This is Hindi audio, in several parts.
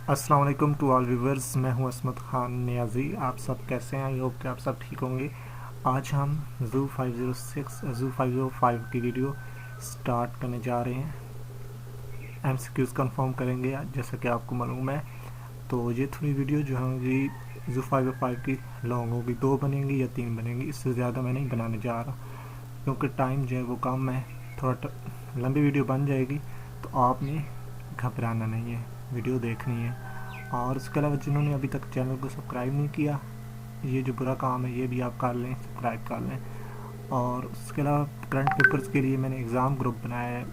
अस्सलाम वालेकुम टू ऑल व्यूवर्स। मैं हूं असमत खान नियाजी। आप सब कैसे हैं? आई होप कि आप सब ठीक होंगे। आज हम ज़ू 505 की वीडियो स्टार्ट करने जा रहे हैं। एमसीक्यूज़ कंफर्म करेंगे जैसा कि आपको मालूम है। तो ये थोड़ी वीडियो जो होंगी ज़ू 505 की लॉन्ग होगी, 2 बनेंगी या 3 बनेंगी, इससे ज़्यादा मैं नहीं बनाने जा रहा क्योंकि टाइम जो है वो कम है। थोड़ा लंबी वीडियो बन जाएगी तो आपने घबराना नहीं है, वीडियो देखनी है। और उसके अलावा जिन्होंने अभी तक चैनल को सब्सक्राइब नहीं किया, ये जो बुरा काम है ये भी आप कर लें, सब्सक्राइब कर लें। और उसके अलावा करंट पेपर्स के लिए मैंने एग्ज़ाम ग्रुप बनाया है,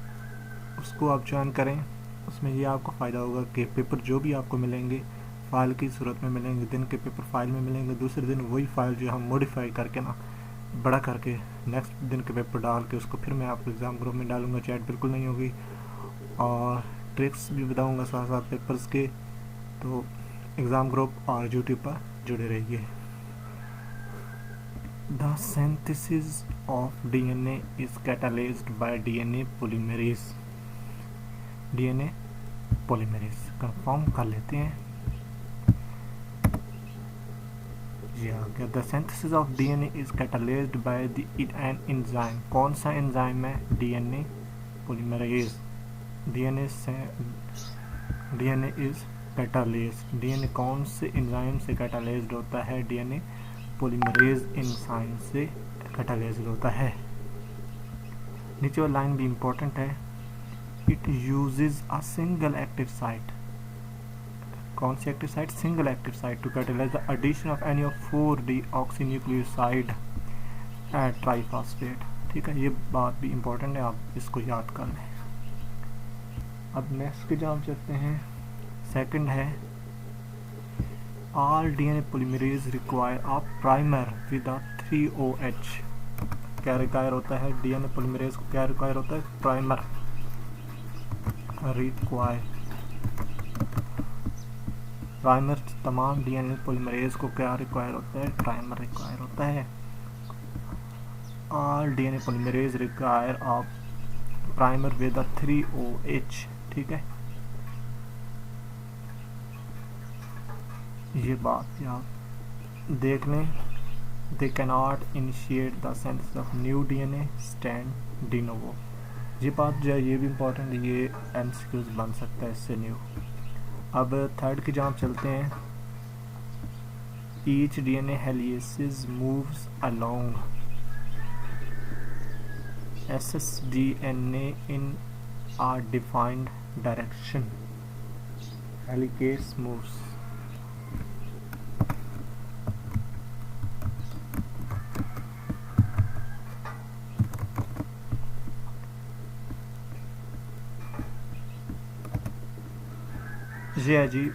उसको आप ज्वाइन करें। उसमें ये आपको फ़ायदा होगा कि पेपर जो भी आपको मिलेंगे फ़ाइल की सूरत में मिलेंगे, दिन के पेपर फाइल में मिलेंगे। दूसरे दिन वही फ़ाइल जो हम मॉडिफाई करके ना बड़ा करके नेक्स्ट दिन के पेपर डाल के उसको फिर मैं आपको एग्ज़ाम ग्रुप में डालूंगा। चैट बिल्कुल नहीं होगी और ट्रिक्स भी बताऊंगा साथ साथ पेपर्स के। तो एग्ज़ाम ग्रुप और यूट्यूब पर जुड़े रहिए। The synthesis of DNA is catalysed by DNA polymerase. DNA polymerase confirm कर लेते हैं। जी आ गया। The synthesis of DNA is catalysed by an enzyme. कौन सा एंजाइम है? DNA polymerase. डीएनए से डीएनए इज कैटालाइज्ड। डीएनए कौन से एंजाइम से कैटालाइज्ड होता है? डीएनए पॉलीमरेज एंजाइम से कैटालाइज्ड होता है। नीचे वाली लाइन भी इंपॉर्टेंट है। It uses a single active site. कौन सी active site? Single active site to catalyse the addition of any of 4 deoxynucleoside at triphosphate. ठीक है, ये बात भी इंपॉर्टेंट है, आप इसको याद कर लें। अब नेक्स्ट के जहाँ चलते हैं, सेकंड है all DNA polymerase require a primer with a 3OH। क्या रिक्वायर होता है? डीएनए पॉलीमरेज को क्या रिक्वायर होता है? Primer require. प्राइमर तमाम डीएनए पॉलीमरेज को क्या रिक्वायर होता है? प्राइमर रिक्वायर होता है। all DNA polymerase require a primer with a 3OH। ठीक है, ये बात भी आप देख लें। They cannot initiate the synthesis of new DNA stand de novo. ये बात जो है ये भी इम्पोर्टेंट है, ये एमसीक्यूज बन सकता है इससे न्यू। अब थर्ड की जहाँ चलते हैं। Each DNA helicase moves along ssDNA in a defined direction. Helicase moves. ये है जी,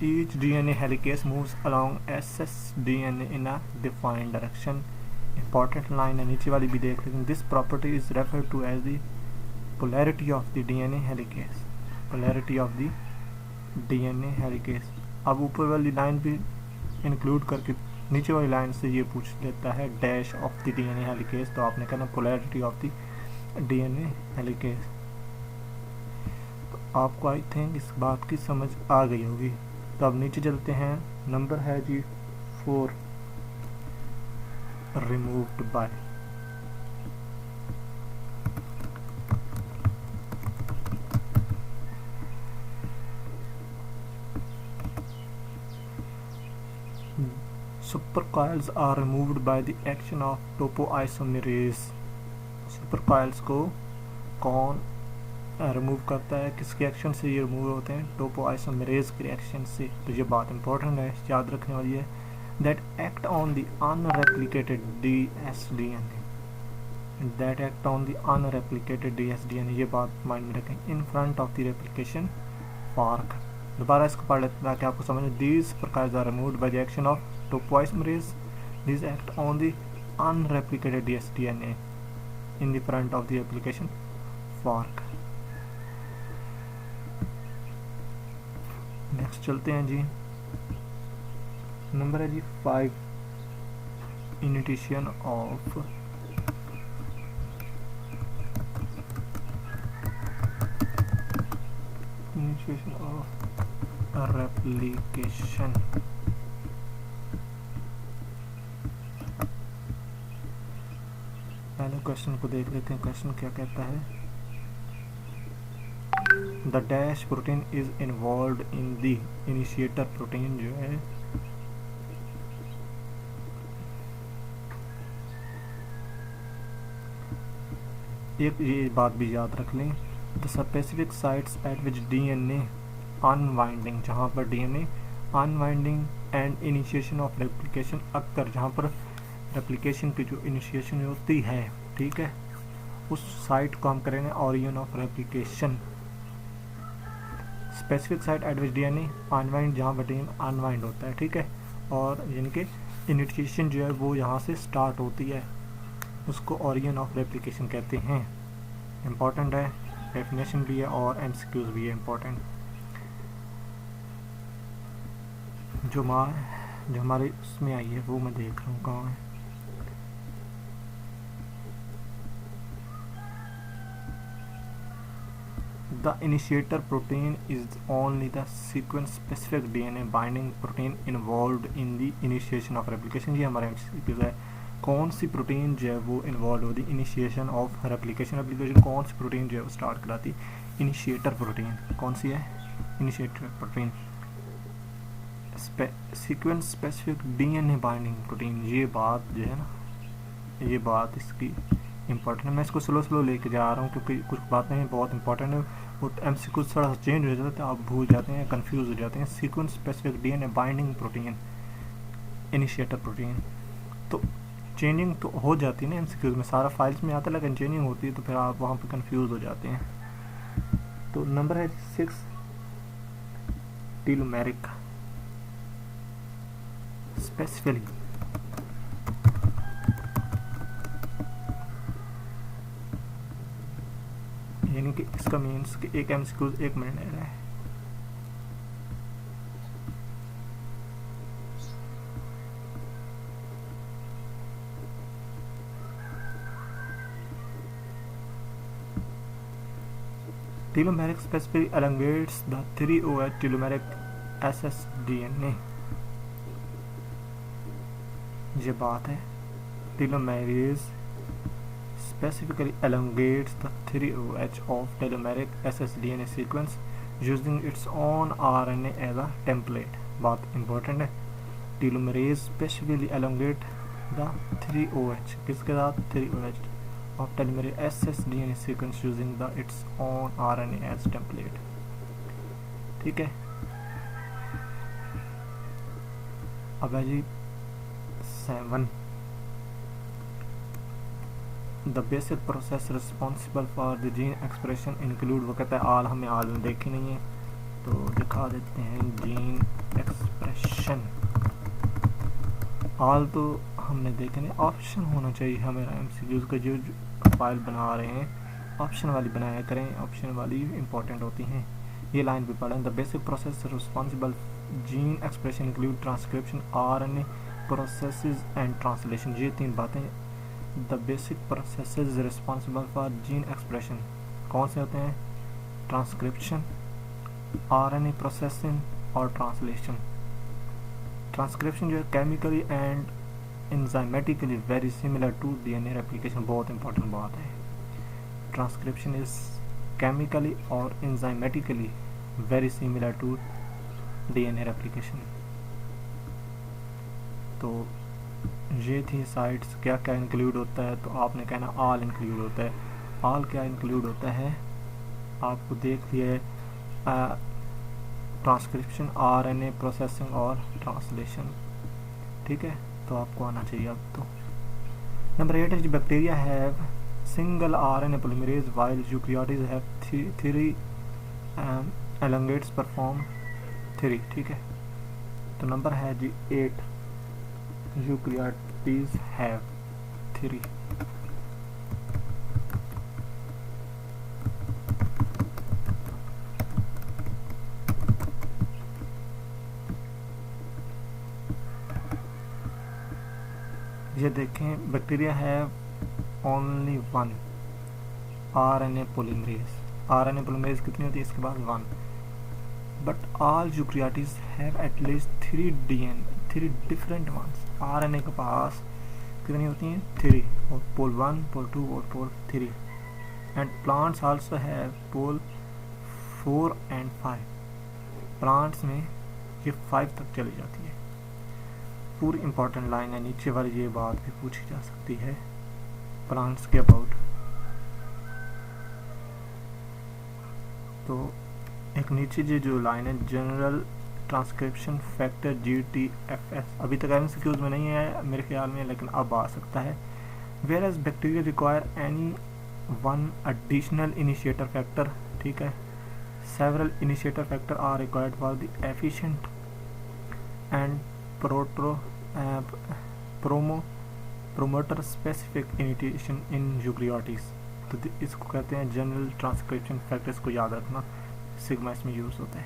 each DNA helicase moves along ssDNA in a defined direction. Important line है, नीचे वाली भी देख लेकिन this property is referred to as the polarity of the DNA helicase. Polarity of the DNA helicase. अब ऊपर वाली लाइन भी इंक्लूड करके नीचे वाली लाइन से ये पूछ लेता है dash of the DNA helicase, तो आपने कहना polarity of the DNA helicase. आपको आई थिंक इस बात की समझ आ गई होगी। तो अब नीचे चलते हैं। नंबर है जी 4, removed by. Supercoils are removed by the action of topoisomerase. Supercoils को कौन रिमूव करता है? किसके एक्शन से ये रिमूव होते हैं? टोपोआइसोमेरेज के रिएक्शन से। तो ये बात इंपॉर्टेंट है, याद रखने वाली है। That act on the unreplicated dsDNA. That act on the unreplicated dsDNA, ये बात माइंड में रखें। In front of the replication fork. दोबारा इसको पढ़ लेते ताकि आपको समझ। दीज प्रकार are removed by the action of topoisomerase. These act on the unreplicated dsDNA in the front of the replication fork. Next चलते हैं जी। नंबर है जी 5, इनिटिएशन ऑफ रेप्लिकेशन। पहले क्वेश्चन को देख लेते हैं, क्वेश्चन क्या कहता है। The dash protein is involve in the initiator protein जो है एक ये बात भी याद रख लें, the specific sites eight which DNA unwinding, जहाँ पर DNA unwinding and initiation of replication occur, जहाँ पर रेप्लिकेशन की जो इनिशिएशन होती है, ठीक है, उस साइट को हम करेंगे origin of replication. Specific site eight which DNA unwind, जहाँ पर डीएनए अनवाइंड होता है, ठीक है, और जिनके इनिशिएशन जो है वो यहाँ से स्टार्ट होती है, उसको ऑरिजिन ऑफ रेप्लिकेशन कहते हैं। इम्पॉर्टेंट है, डेफिनेशन भी है और एमसीक्यूज भी है इम्पॉर्टेंट। जो हमारे उसमें आई है वो मैं देख रहा हूँ कहाँ है। The initiator protein is only the sequence specific DNA binding protein involved in the initiation of replication। ये हमारा एमसीक्यू है। कौन सी प्रोटीन जो है वो इन्वॉल्व होती है इनिशिएशन ऑफ रेप्लिकेशन। रेप्लिकेशन कौन सी प्रोटीन जो है वो स्टार्ट कराती है, इनिशिएटर प्रोटीन। कौन सी है, initiator protein. Sequence specific DNA binding protein, ये बात जो है ना, ये बात इसकी इम्पोर्टेंट है। मैं इसको स्लो लेके जा रहा हूँ क्योंकि कुछ बातें बहुत इंपॉर्टेंट है। वो एमसीक्यू थोड़ा सा चेंज हो जाता है, आप भूल जाते हैं, कंफ्यूज हो जाते हैं। Sequence specific DNA binding protein, initiator protein, तो चेंजिंग तो हो जाती है ना एमसीक्यूज में, सारा फाइल्स में आता है, लेकिन चेंजिंग होती है तो फिर आप वहाँ पे कंफ्यूज हो जाते हैं। तो नंबर है 6, टेलोमेरिक स्पेसिफिकली, यानी कि इसका मीन्स कि एक एमसीक्यूज 1 मिनट ले रहा है। Telomeric specifically elongates the 3OH telomeric ssDNA। ये बात है, telomeres specifically elongates the 3OH of telomeric ssDNA sequence using its own RNA as a template। बात important है, telomeres specifically elongate the 3OH, किसके साथ, 3OH of telomeric ssDNA sequence using the its own RNA as template। ठीक है, अब है जी 7, the basic process responsible for the gene expression include, वो कहता है आल, हमें आल में देखी नहीं है तो दिखा देते हैं। जीन एक्सप्रेशन आल तो हमने देखे नहीं, ऑप्शन होना चाहिए हमें एमसीक्यूज का, जो फाइल बना रहे हैं ऑप्शन वाली बनाया करें, ऑप्शन वाली इंपॉर्टेंट होती हैं। ये लाइन भी पढ़ें, the basic process responsible gene expression include transcription, RNA processes and translation. ये 3 बातें, the basic processes responsible for gene expression कौन से होते हैं, ट्रांसक्रिप्शन, आरएनए प्रोसेसिंग और ट्रांसलेशन। ट्रांसक्रिप्शन जो है chemically and enzymatically very similar to DNA replication, बहुत इंपॉर्टेंट बात है। ट्रांसक्रिप्शन इज केमिकली और enzymatically very similar to DNA replication. तो ये थी साइट्स, क्या क्या इंक्लूड होता है, तो आपने कहना ऑल इंक्लूड होता है। ऑल क्या इंक्लूड होता है, आपको देख लिया ट्रांसक्रिप्शन, आरएनए प्रोसेसिंग और ट्रांसलेशन। ठीक है, तो आपको आना चाहिए अब तो। नंबर 8 है bacteria have single RNA polymerase while eukaryotes have 3 elongates perform 3। ठीक है, तो नंबर है जी 8, यूकैरियोट्स हैव 3। ये देखें, bacteria have only 1 RNA polymerase. RNA polymerase कितनी होती है, इसके बाद 1। But all eukaryotes have at least 3 different ones. RNA के पास कितनी होती हैं? 3, और पोल 1, पोल 2 और pol 3। And plants also have pol 4 and 5। Plants में ये 5 तक चली जाती है। पूरी इंपॉर्टेंट लाइन है, नीचे वाली ये बात भी पूछी जा सकती है प्लांट्स के अबाउट। तो एक नीचे जो लाइन है, जनरल ट्रांसक्रिप्शन फैक्टर GTFS, अभी तक MCQs में नहीं है मेरे ख्याल में, लेकिन अब आ सकता है। Whereas bacteria require any one additional initiator factor, ठीक है। Several initiator factor are required for the efficient and promoter specific initiation in eukaryotes. तो इसको कहते हैं जनरल ट्रांसक्रिप्शन फैक्टर्स, को याद रखना, सिग्मा इसमें यूज होता है।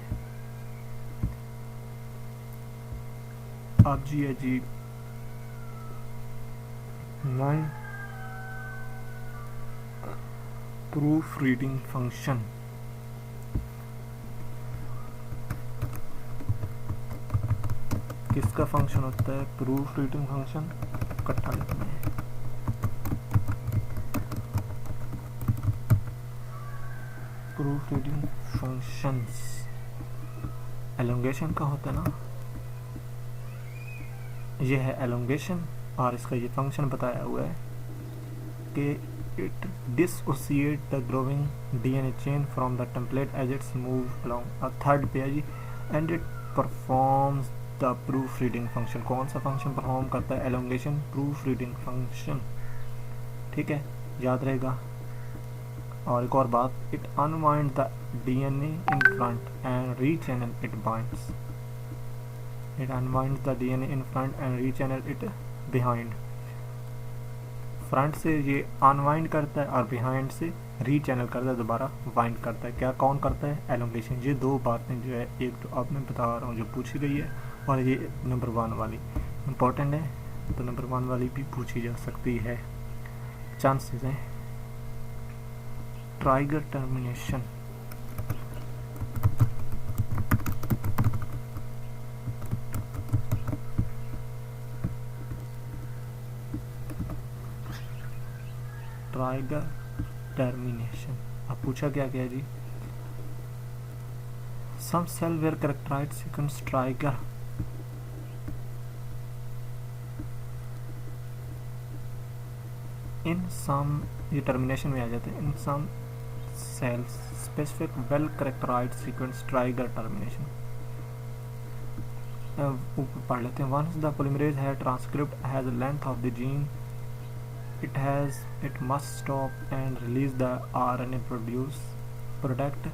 अब जी है जी 9 प्रूफ रीडिंग फंक्शन। किसका फंक्शन होता है? Proof reading function. इकट्ठा लिखना है। प्रूफ रीडिंग फंक्शंस एलोंगेशन का होता है ना, ये है एलोंगेशन, और इसका ये फंक्शन बताया हुआ है कि it dissociate the growing DNA chain from the template as its move along a third page and it performs the proofreading function. कौन सा फंक्शन परफॉर्म करता है? एलोंगेशन प्रूफ रीडिंग फंक्शन, ठीक है, याद रहेगा। और एक और बात, it unwind the DNA in front and rechannel it binds. It unwinds the DNA in front and rechannel it behind। Front से ये अनवाइंड करता है और बिहाइंड से रीचैनल करता है, दोबारा वाइंड करता है। क्या कौन करता है? एलोंगेशन। ये दो बातें जो है, एक तो अब मैं बता रहा हूँ जो पूछी गई है, और ये नंबर 1 वाली इम्पोर्टेंट है, तो नंबर 1 वाली भी पूछी जा सकती है। चांसेस हैं। Trigger termination, trigger termination. अब पूछा क्या गया जी? Some cell where characterised sequence trigger in some, ये टर्मिनेशन में आ जाते हैं। In some cells specific well characterised sequence trigger termination. ऊपर पढ़ लेते हैं। वंस द पॉलीमरेज है transcript has length of the gene, it must stop and release the RNA product.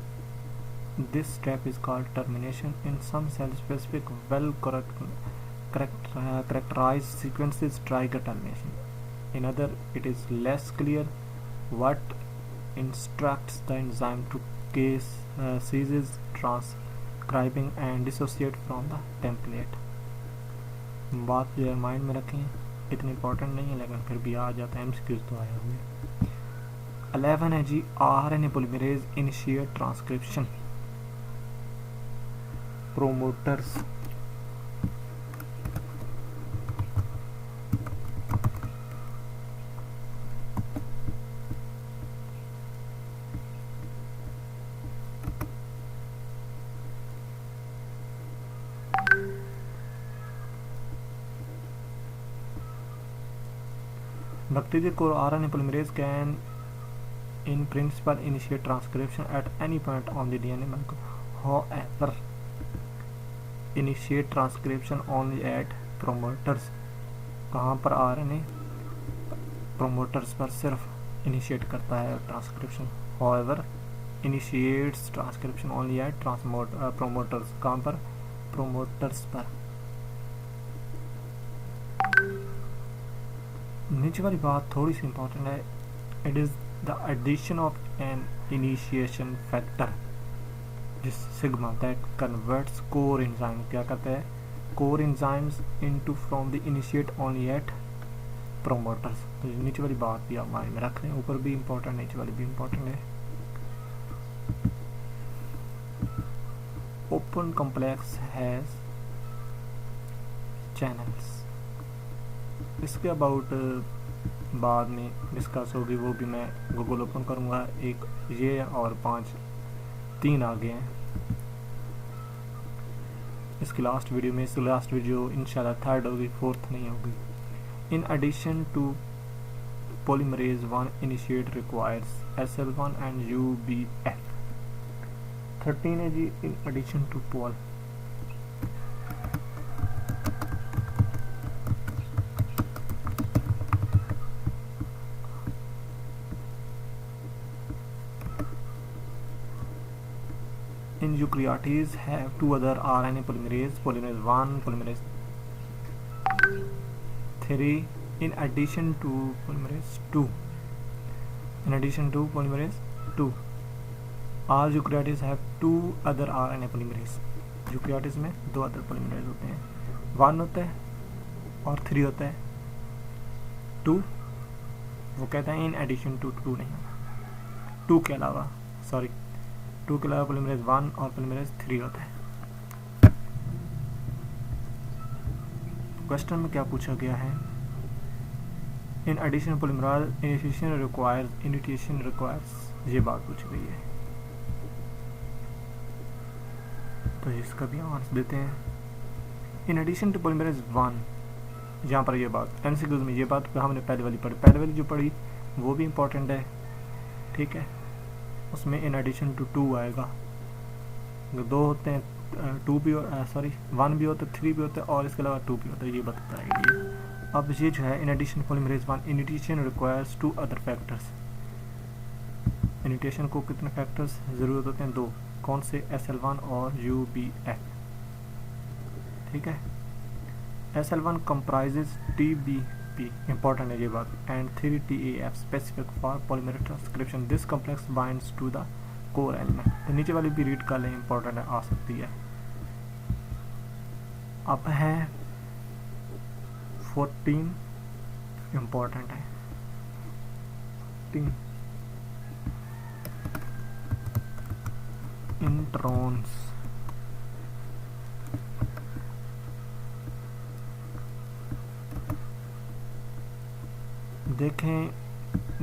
This step is called termination. In some cell specific well characterized sequences trigger termination. In other, it is less clear what instructs the enzyme to ceases transcribing and dissociate from the template। बात जो है माइंड में रखें, इतनी इंपॉर्टेंट नहीं है लेकिन फिर भी आ जाता है, MCQs तो आए होंगे। 11 है जी RNA polymerase initiate transcription. Promoters, bacteria core RNA polymerase can in principle initiate transcription at any point on the DNA molecule. However, initiate transcription only at promoters। कहाँ पर? RNA promoters पर सिर्फ initiate करता है transcription। However, initiates transcription only at promoters। कहाँ पर? promoters पर। नीचे वाली बात थोड़ी सी इंपॉर्टेंट है। It is the addition of an initiation factor जिस sigma that converts core enzyme, क्या करता है? Core enzymes into from the initiate only at promoters. तो नीचे वाली बात भी आप माइंड में रख रहे हैं, ऊपर भी इंपॉर्टेंट, नीचे वाली भी इंपॉर्टेंट है। Open complex has channels. इसके अबाउट बाद में डिस्कस होगी, वो भी मैं गूगल ओपन करूँगा। एक ये और 3 आगे हैं इसकी लास्ट वीडियो में। इसकी लास्ट वीडियो इंशाल्लाह 3rd होगी, 4th नहीं होगी। In addition to polymerase 1 initiate requires SL1 and UBF। 13 है जी, in addition to pol in eukaryotes have 2 other RNA polymerase, polymerase 1, polymerase 3 in addition to polymerase 2, all eukaryotes have 2 other RNA polymerase। eukaryotes में 2 अदर polymerase होते हैं, 1 होता है और 3 होता है। 2 वो कहता है in addition to 2 नहीं, 2 के अलावा polymerase 1 और polymerase 3 होता है। क्वेश्चन में क्या पूछा गया है? In addition polymerise initiation requires, ये बात पूछी गई है, तो इसका भी आंसर देते हैं। इन एडिशन टू पोलीमराइज 1, यहाँ पर ये बात एमसीक्यूज में ये बात हमने पहले वाली जो पढ़ी वो भी इम्पोर्टेंट है, ठीक है। उसमें इन एडिशन टू 2 आएगा, 2 होते हैं, 1 भी होता है, 3 भी होता है और इसके अलावा 2 भी होता है, ये बताता है ये। अब ये जो है in addition polymerase 1 initiation requires 2 other factors. Initiation को कितने फैक्टर्स ज़रूरत होते हैं? 2। कौन से? SL1 और UBF, ठीक है। SL1 comprises TBP, important है ये बात, and 3 TAF specific for polymer transcription। This complex binds to the core element। तो नीचे वाली भी रीड कर लें, इम्पोर्टेंट है, आ सकती है। अब है 14, इम्पोर्टेंट है 14 इंट्रॉन्स। देखें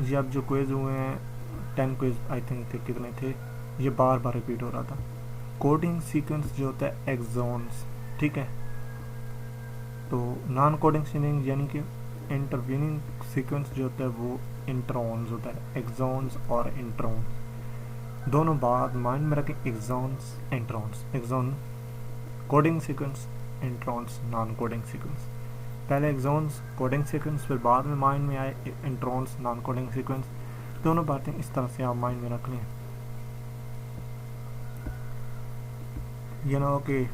ये अब जो क्विज हुए हैं 10 क्विज आई थिंक थे, कितने थे, ये बार बार रिपीट हो रहा था। कोडिंग सीक्वेंस जो होता है एक्सॉन्स, ठीक है। तो नॉन कोडिंग सीक्वेंस यानी कि इंटरवीनिंग सीक्वेंस जो होता है वो इंट्रॉन्स होता है। एक्सॉन्स और इंट्रॉन दोनों बात माइंड में रखें, exons introns. Exon coding sequence, introns non coding sequence. पहले एक्सॉन्स कोडिंग सीक्वेंस, फिर बाद में माइंड में आए इंट्रॉन्स नॉन कोडिंग सीक्वेंस। दोनों बातें इस तरह से आप माइंड में रख लें, ये ना हो कि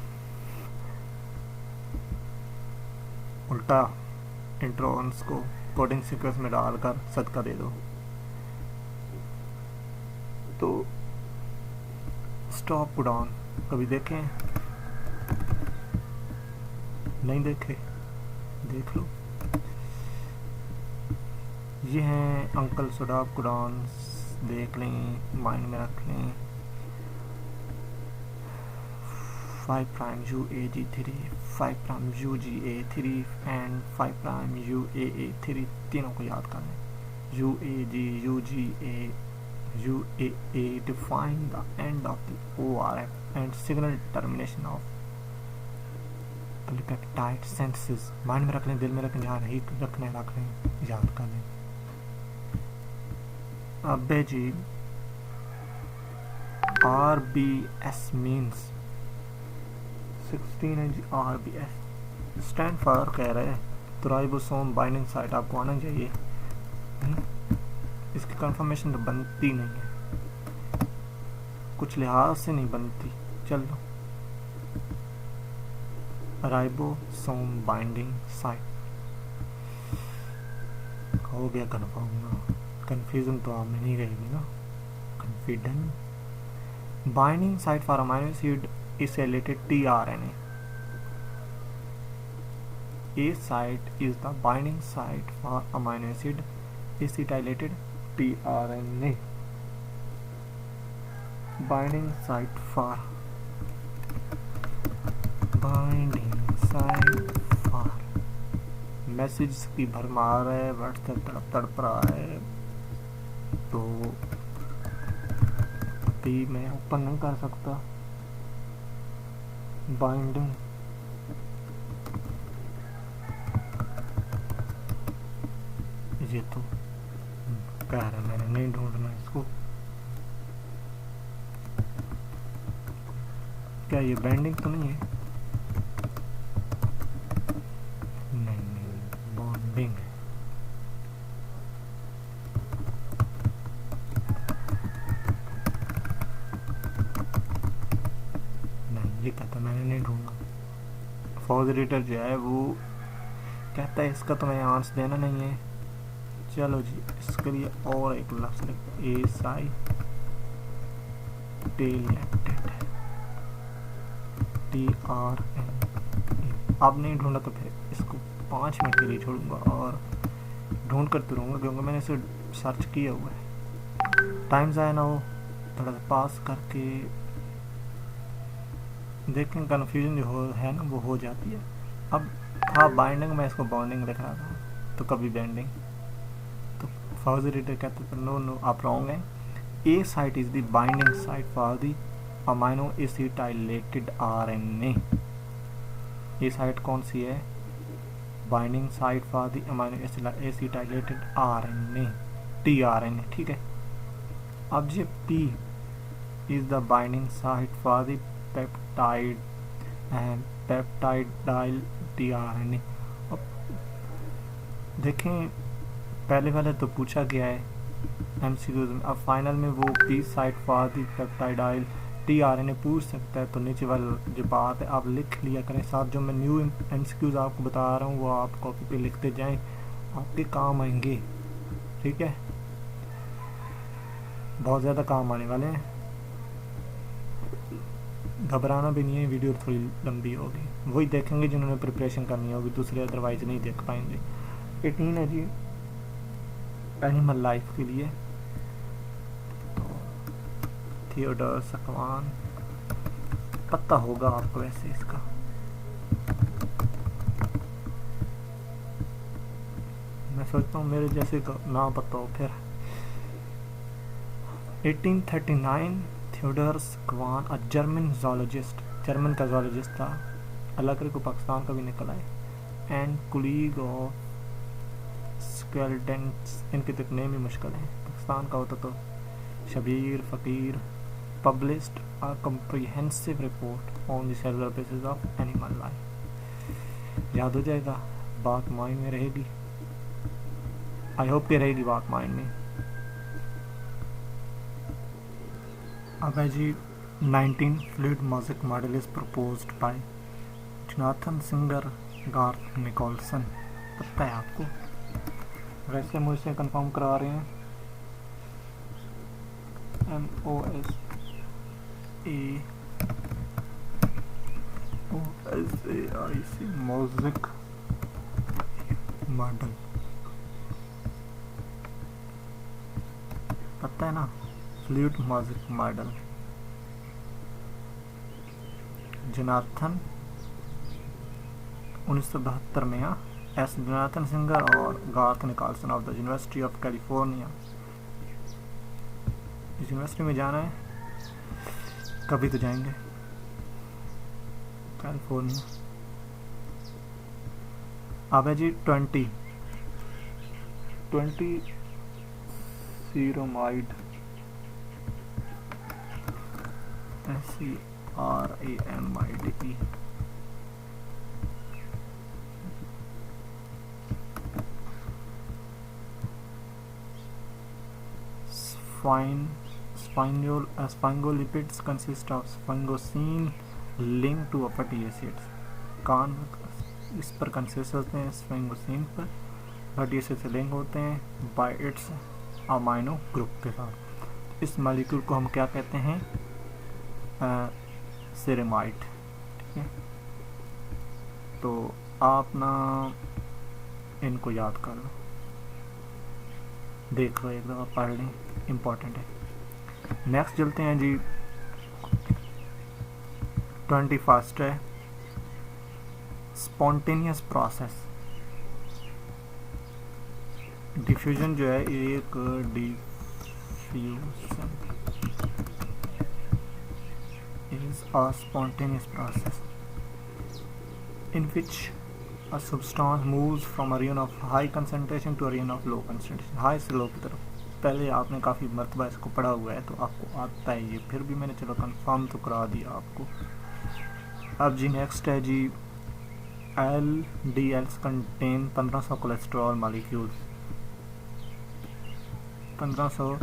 उल्टा इंट्रॉन्स को कोडिंग सीक्वेंस में डालकर सदका दे दो। तो स्टॉप कोडॉन कभी देखें? नहीं देखे? देख लो। ये हैं अंकल स्टॉप कोडॉन्स, देख लें, माइंड में रख लें। 5' UAG3, 5' UGA3 एंड 5' UAA3, तीनों को याद कर लें। UAG, UGA, UAA define the end of the ORF and signal termination of polypeptide synthesis। Mind में रख लें, दिल में रखें, जहाँ नहीं रखने रख लें, याद कर लें। अब जी RBS means 16 है जी। RBS स्टैंड फॉर कह रहे हैं तो राइबोसोम बाइंडिंग साइट आपको आना चाहिए। इसकी कंफर्मेशन तो बनती नहीं है, कुछ लिहाज से नहीं बनती। चलो, राइबोसोम बाइंडिंग साइट हो गया कन्फर्म ना, कंफ्यूजन तो आप में नहीं रहेगी ना, confident. Binding site for amino acid is related tRNA। A site is the binding site for amino acid acetylated tRNA। Binding site for binding site far. Message की भरमार है, व्हाट्सएप तड़प रहा है, तो अभी मैं ओपन नहीं कर सकता। बाइंडिंग ये तो कह रहा है, मैंने नहीं ढूंढना इसको। क्या ये बाइंडिंग तो नहीं है? नहीं, बॉन्डिंग है। नहीं, ये कहता मैंने नहीं ढूंढा। फॉज रीडर जो है वो कहता है इसका तो मैं आंसर देना नहीं है। चलो जी, इसके लिए और एक लफ्ज़ लिखते हैं, एसाई टेलेंटेड, TRN। अब नहीं ढूंढा तो फिर इसको 5 मिनट के लिए छोड़ूंगा और ढूंढ करते रहूँगा, क्योंकि मैंने इसे सर्च किया हुआ है। टाइम ज़ाया ना हो, थोड़ा सा पास करके देखें। कन्फ्यूजन जो है ना वो हो जाती है। अब था बाइंडिंग, मैं इसको बॉन्डिंग लिख रहा था, तो कभी बेंडिंग। तो फॉजी रीडर कहते थे नो आप रॉन्ग है। A site is the binding site for the amino acetylated RNA। ये साइट कौन सी है? Binding site for the amino acetylated RNA, tRNA, ठीक है। अब ये P is the binding site for the peptide and peptidyl tRNA। अब देखें, पहले वाले तो पूछा गया है MCQs में, अब फाइनल में वो P site for the peptidyl tRNA पूछ सकता है। तो नीचे वाला जो बात है आप लिख लिया करें साथ। जो मैं न्यू MCQs आपको बता रहा हूँ वो आप कॉपी पे लिखते जाएं, आपके काम आएंगे, ठीक है। बहुत ज़्यादा काम आने वाले हैं, घबराना भी नहीं है। वीडियो थोड़ी लंबी होगी, वही देखेंगे जिन्होंने प्रिपरेशन करनी होगी, दूसरे अदरवाइज नहीं देख पाएंगे। 18 है जी एनिमल लाइफ के लिए। थियोडोर सकवान, पता होगा आपको वैसे इसका। मैं सोचता हूँ मेरे जैसे का ना पता हो फिर। 1839 Theodor Schwann, a German zoologist, German का जोलॉजिस्ट था, अल्लाह को पाकिस्तान का भी निकला है। एंड कुलीग ऑफ स्केल्डेंट्स, इनके तो नेम ही मुश्किल है, पाकिस्तान का होता तो शबीर फ़कीर। published a comprehensive report on the cellular basis of animal life। याद हो जाएगा, बात माइंड में रहेगी, आई होप कि रहेगी बात माइंड में। अब है जी 19 fluid music model is proposed by Jonathan Singer, Garth Nicolson. पता है आपको? वैसे मुझसे कंफर्म करा रहे हैं MOSAIC म्यूजिक मॉडल, पता है ना, फ्लूइड म्यूजिक मॉडल। जोनाथन 1972 में, जोनाथन सिंगर और Garth Nicolson of the University of California. इस यूनिवर्सिटी में जाना है, कभी तो जाएंगे, कैलिफोर्निया। अब है जी 20 सीरोमाइड, SERAMIDE। Sphingolipids consist of sphingosine linked to fatty acids। कान इस पर कंसिस्ट होते हैं, स्फिंगोसिन पर, फैटी एसिड से लिंक होते हैं बाय इट्स अमाइनो ग्रुप के साथ। इस मॉलिक्यूल को हम क्या कहते हैं? सेरेमाइड, ठीक है। तो आप ना इनको याद कर लो, देख लो, एक दफ़ा पढ़ लें, इम्पॉर्टेंट है। नेक्स्ट चलते हैं जी 21 है स्पॉन्टेनियस प्रोसेस। डिफ्यूजन जो है एक diffusion is a spontaneous process in which a substance moves from a region of high concentration to a region of low concentration, high से लो की तरफ। पहले आपने काफ़ी मरतबा इसको पढ़ा हुआ है तो आपको आता है ये, फिर भी मैंने चलो कंफर्म तो करा दिया आपको। अब जी नेक्स्ट है जी LDLs contain 1500 cholesterol molecules. 1500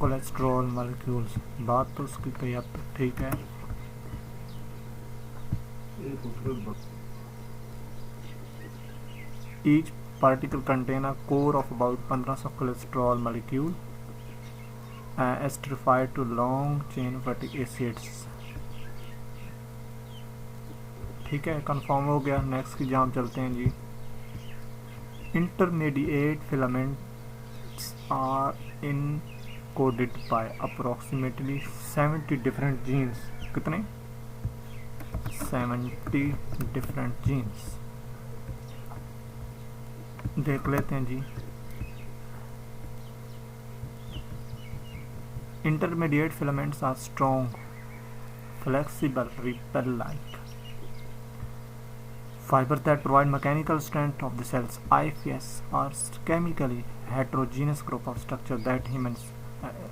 cholesterol molecules, बात तो उसकी तैयार ठीक है। Each particle contain a core of about 1500 cholesterol molecule esterified to long chain fatty acids। ठीक है, कंफर्म हो गया। नेक्स्ट की जाम चलते हैं जी। Intermediate filaments are encoded by approximately 70 different genes. कितने? 70 डिफरेंट जीन्स। देख लेते हैं जी। Intermediate filaments are strong, flexible, rope like fibers that provide mechanical strength of the cells. IFS are chemically heterogeneous group of structure that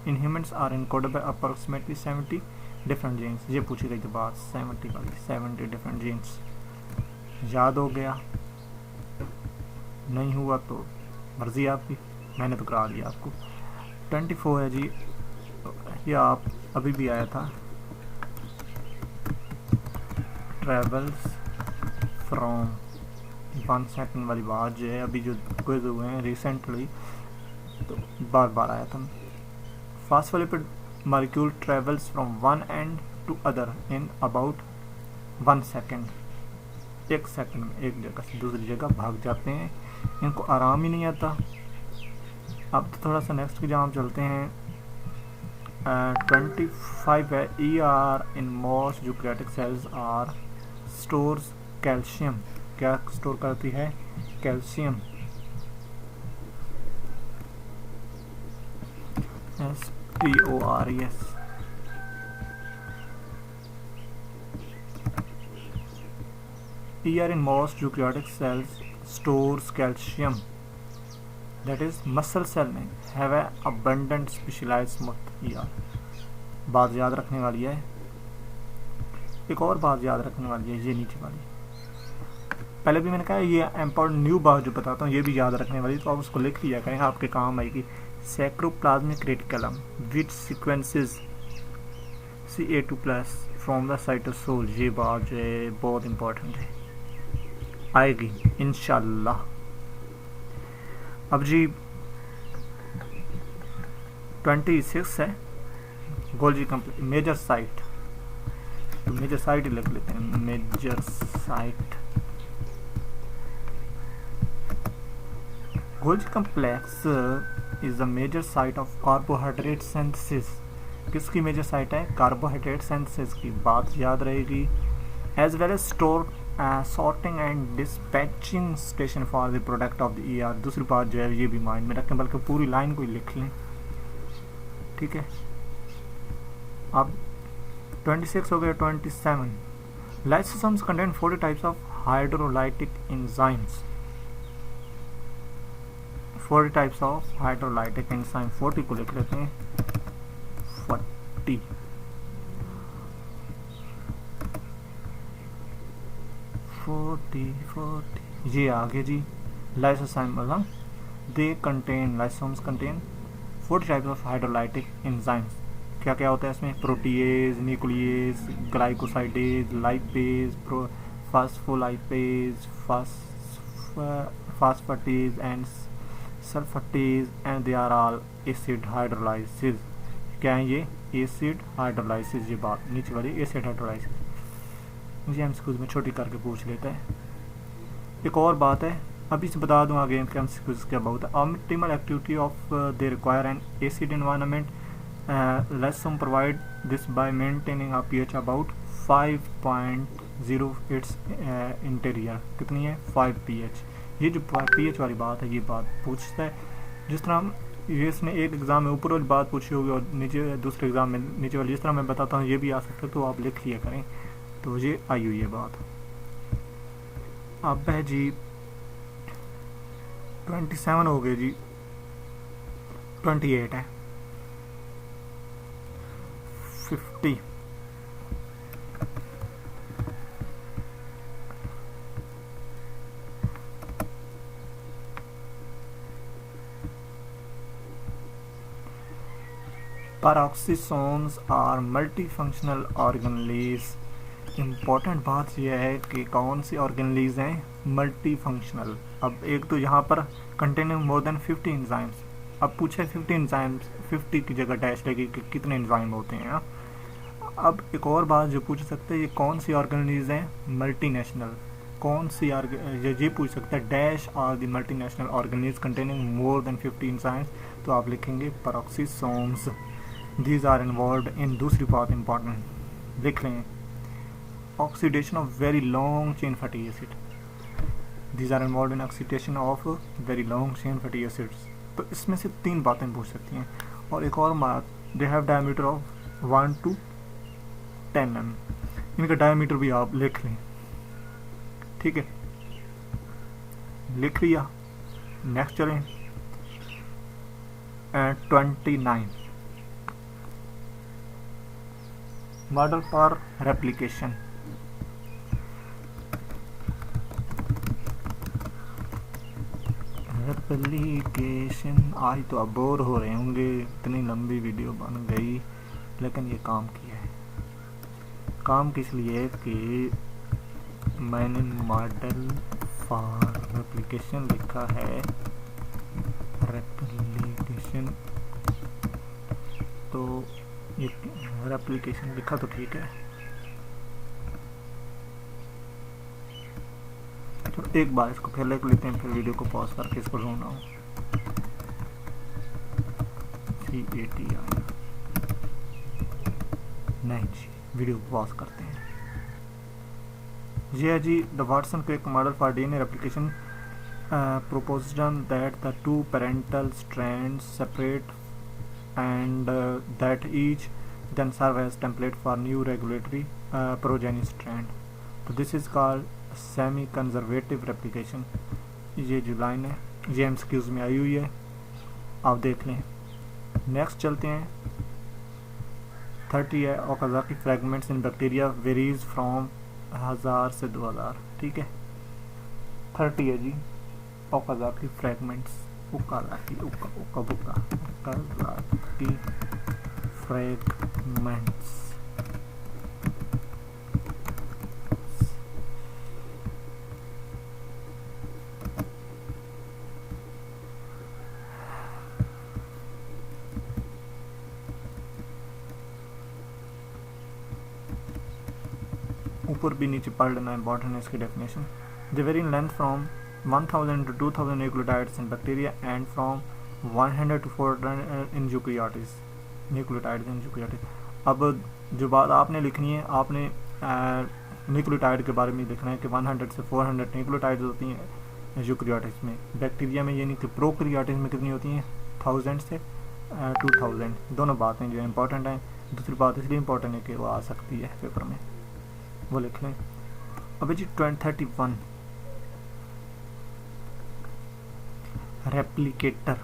in humans are encoded by approximately 70 different genes। ये पूछी गई थी बात 70 वाली, 70 different genes। याद हो गया? नहीं हुआ तो मर्जी आपकी, मैंने तो करा दिया आपको। 24 है जी, ये आप अभी भी आया था। ट्रेवल्स फ्रॉम 1 सेकंड वाली बात जो है, अभी जो क्विज हुए हैं रिसेंटली तो बार बार आया था। Phospholipid molecule travels from one end to other in about 1 second. 1 second में एक जगह से दूसरी जगह भाग जाते हैं, इनको आराम ही नहीं आता। अब तो थोड़ा सा नेक्स्ट की जाम चलते हैं। 25 है ER in most eukaryotic cells are stores calcium. क्या स्टोर करती है? Calcium. SPORES। ER in most eukaryotic cells stores calcium, that is muscle cell में have a abundant specialized smooth ER। बात याद रखने वाली है। एक और बात याद रखने वाली है, ये नीचे वाली। पहले भी मैंने कहा ये इम्पोर्टेंट न्यू बात जो बताता हूँ ये भी याद रखने वाली, तो आप उसको लिख लिया करें, आपके काम आएगी। Sarcoplasmic reticulum which sequences Ca2+ from the cytosol. ये बात जो है बहुत इंपॉर्टेंट है, आएगी इंशाल्लाह। अब जी 26 है गोल्जी कम्प्लेक्स मेजर साइट। तो मेजर साइट ही लिख लेते हैं, major site. Golgi complex is the major site of carbohydrate synthesis. किसकी मेजर साइट है? कार्बोहाइड्रेट सिंथेसिस की। बात याद रहेगी। As well as store sorting and dispatching station for the product of the ER। दूसरी बात जो है ये भी माइंड में रखें, बल्कि पूरी लाइन को ही लिख लें, ठीक है। अब 26 हो गया। 27 lysosomes contain 40 types of hydrolytic enzymes. 40 types of hydrolytic enzyme. 40 को लिख लेते हैं, 40। ये आगे जी लाइसोसोम मतलब they contain, lysosomes contain 40 types of hydrolytic enzymes. क्या क्या होता है इसमें? Protease, nucleus, glycosidase, lipase, phospholipase, phosphatase and sulfatase and they are all acid hydrolysis. क्या है ये? Acid hydrolysis. ये बात नीचे वाली एसिड हाइड्रोलाइसिस मुझे एमसीक्यूज में छोटी करके पूछ लेता है। एक और बात है, अभी से बता दूं आगे एमसीक्यूज क्या बहुत है। Optimal activity of they require an acid environment Lesson provide this by maintaining a pH about 5.0 its interior कितनी है 5 pH। ये जो pH वाली बात है ये बात पूछता है, जिस तरह ये इसने एक एग्ज़ाम में ऊपर वाली बात पूछी होगी और नीचे दूसरे एग्ज़ाम में नीचे वाली, जिस तरह मैं बताता हूँ ये भी आ सकता है, तो आप लिख लिया करें। तो ये आई हुई है बात। अब है जी 27 हो गए जी, 28 है 50, पैरोक्सिसोम्स आर मल्टीफंक्शनल ऑर्गेनेलीज। इम्पॉर्टेंट बात यह है कि कौन सी ऑर्गेनेलीज हैं मल्टीफंक्शनल। अब एक तो यहाँ पर कंटेनिंग मोर देन 50 एंजाइम्स, अब पूछे 50 एंजाइम्स, 50 की जगह डैश लगी कि कितने एंजाइम होते हैं। अब एक और बात जो पूछ सकते हैं, ये कौन सी ऑर्गेनेलीज हैं मल्टीनेशनल, कौन सी ये पूछ सकता है dash are the multinational organelles containing more than 50 enzymes, तो आप लिखेंगे peroxisomes. These are involved in, दूसरी बात इंपॉर्टेंट लिख लें, oxidation of very long chain fatty acid. These are involved in oxidation of very long chain fatty acids. तो इसमें से 3 बातें पूछ सकती हैं। और एक और बात, they have diameter of 1 to 10 mm, इनका डायमीटर भी आप लिख लें, ठीक है, लिख लिया। नेक्स्ट चलें 29 मॉडल फॉर रेप्लिकेशन। रेप्लिकेशन आज तो अब बोर हो रहे होंगे, इतनी लंबी वीडियो बन गई, लेकिन ये काम किया है। काम किस लिए कि मैंने मॉडल फॉर रेप्लिकेशन लिखा है, रेप्लिकेशन, तो ये रेप्लिकेशन लिखा तो ठीक है। तो एक बार इसको फिर लिख लेते हैं, फिर वीडियो को पॉज करके इसको ढूंढना हूँ। CATI नहीं जी, वीडियो को पॉज करते हैं। ये है जी the Watson Crick model for DNA replication proposed that the 2 parental strands separate and that each then serve as template for new regulatory progeny strand. So this is called semi-conservative replication. ये जो लाइन है ये MCQs में आई हुई है, आप देख लें। नेक्स्ट चलते हैं 30 है, Okazaki fragments in bacteria varies from 1000 से 2000, ठीक है। 30 है जी ओकाज़ाकी फ्रेगमेंट्स, ओकाज़ाकी फ्रेगमेंट्स। ऊपर भी नीचे पढ़ लेना, इंपॉर्टेंट है इसकी definition. They very in length from 1000 to 2000 nucleotides in bacteria and from 100 to 400 in eukaryotes, nucleotides in eukaryotes. अब जो बात आपने लिखनी है, आपने न्यूक्लियोटाइड के बारे में लिखना है कि 100 से 400 न्यूक्लियोटाइड्स होती हैं यूकैरियोट्स में। बैक्टीरिया में यानी कि प्रोकैरियोट्स में कितनी होती हैं 1000 से 2000। दोनों बातें जो इंपॉर्टेंट हैं। दूसरी बात इसलिए इंपॉर्टेंट है कि वो आ सकती है पेपर में, वो लिख लें। अब जी 31 रेप्लिकेटर।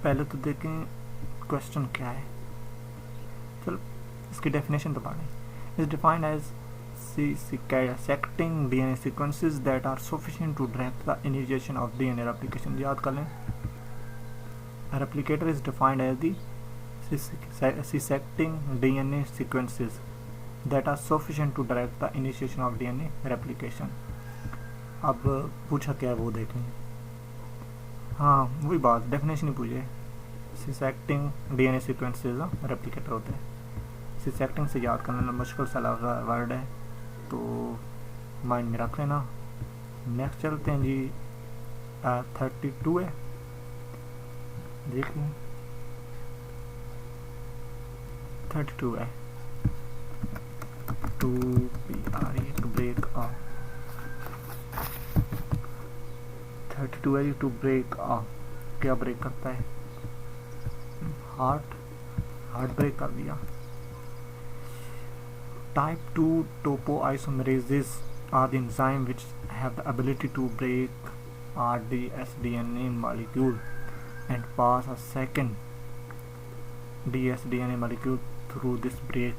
पहले तो देखें क्वेश्चन क्या है, चलो इसकी डेफिनेशन तो पढ़ें। Is defined as secting DNA sequences that are sufficient to direct the initiation of DNA replication। याद कर लें, a replicator is defined as the secting DNA sequences that are sufficient to direct the initiation of DNA replication। अब पूछा क्या वो देख लें। हाँ वही बात, डेफिनेशन ही पूछे। secting DNA sequences रेप्लिकेटर होते हैं। सेक्टिंग से याद करना मुश्किल सा वर्ड है, तो माइंड में रख लेना। नेक्स्ट चलते हैं जी, 32 है, देखिए 32 है, टू ब्रेक आ, 32 है, टू ब्रेक आ, क्या ब्रेक करता है? हार्ट ब्रेक कर दिया। Type 2 topoisomerases are the enzyme which have the ability to break dsDNA molecule and pass a second dsDNA molecule through this break।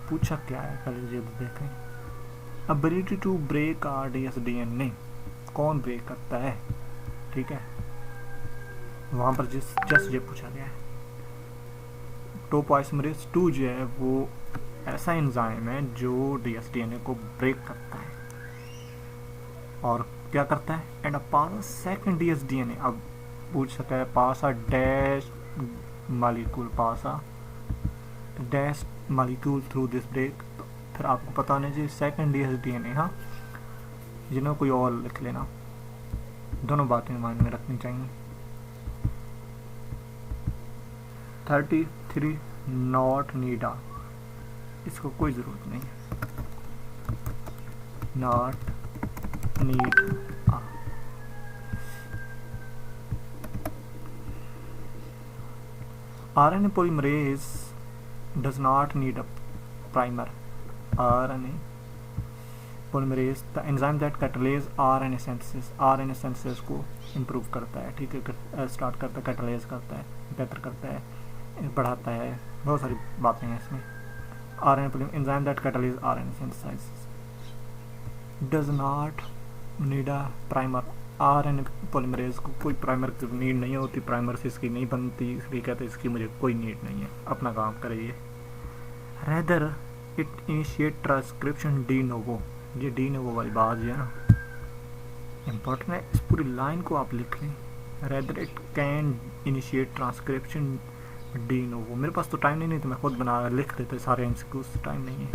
पूछा क्या है, पहले ये देखें। Ability to break dsDNA कौन ब्रेक करता है? ठीक है, वहाँ पर जस्ट ये पूछा गया है। टोपोइसोमेरेज 2 जो है वो ऐसा एंजाइम है जो dsDNA को ब्रेक करता है और क्या करता है, एंड पास सेकंड dsDNA। अब पूछ सकता है pass a dash molecule through this break, तो फिर आपको पता होना चाहिए सेकंड dsDNA। हाँ, जिन्हें कोई और लिख लेना, दोनों बातें माइंड में रखनी चाहिए। 33 नॉट नीडा, इसको कोई ज़रूरत नहीं है, not need. RNA polymerase does not need a primer। RNA polymerase the enzyme that catalyze RNA synthesis को इम्प्रूव करता है, ठीक है, स्टार्ट करता है, कैटलाइज करता है, बेहतर करता है, बढ़ाता है, बहुत सारी बातें हैं इसमें। RNA polymerase enzyme that catalyze RNA synthesis does not need a primer। RNA polymerase को कोई प्राइमर की नीड नहीं होती, प्राइमर से इसकी नहीं बनती, इसलिए कहते हैं इसकी मुझे कोई नीड नहीं है, अपना काम करे ये। Rather it initiate transcription de novo, ये डी नोवो वाली बात जो है ना इम्पोर्टेंट है, इस पूरी लाइन को आप लिख लें। Rather it can initiate transcription de novo. मेरे पास तो टाइम नहीं तो मैं खुद बना लिख लेते सारे MCQs, टाइम नहीं है,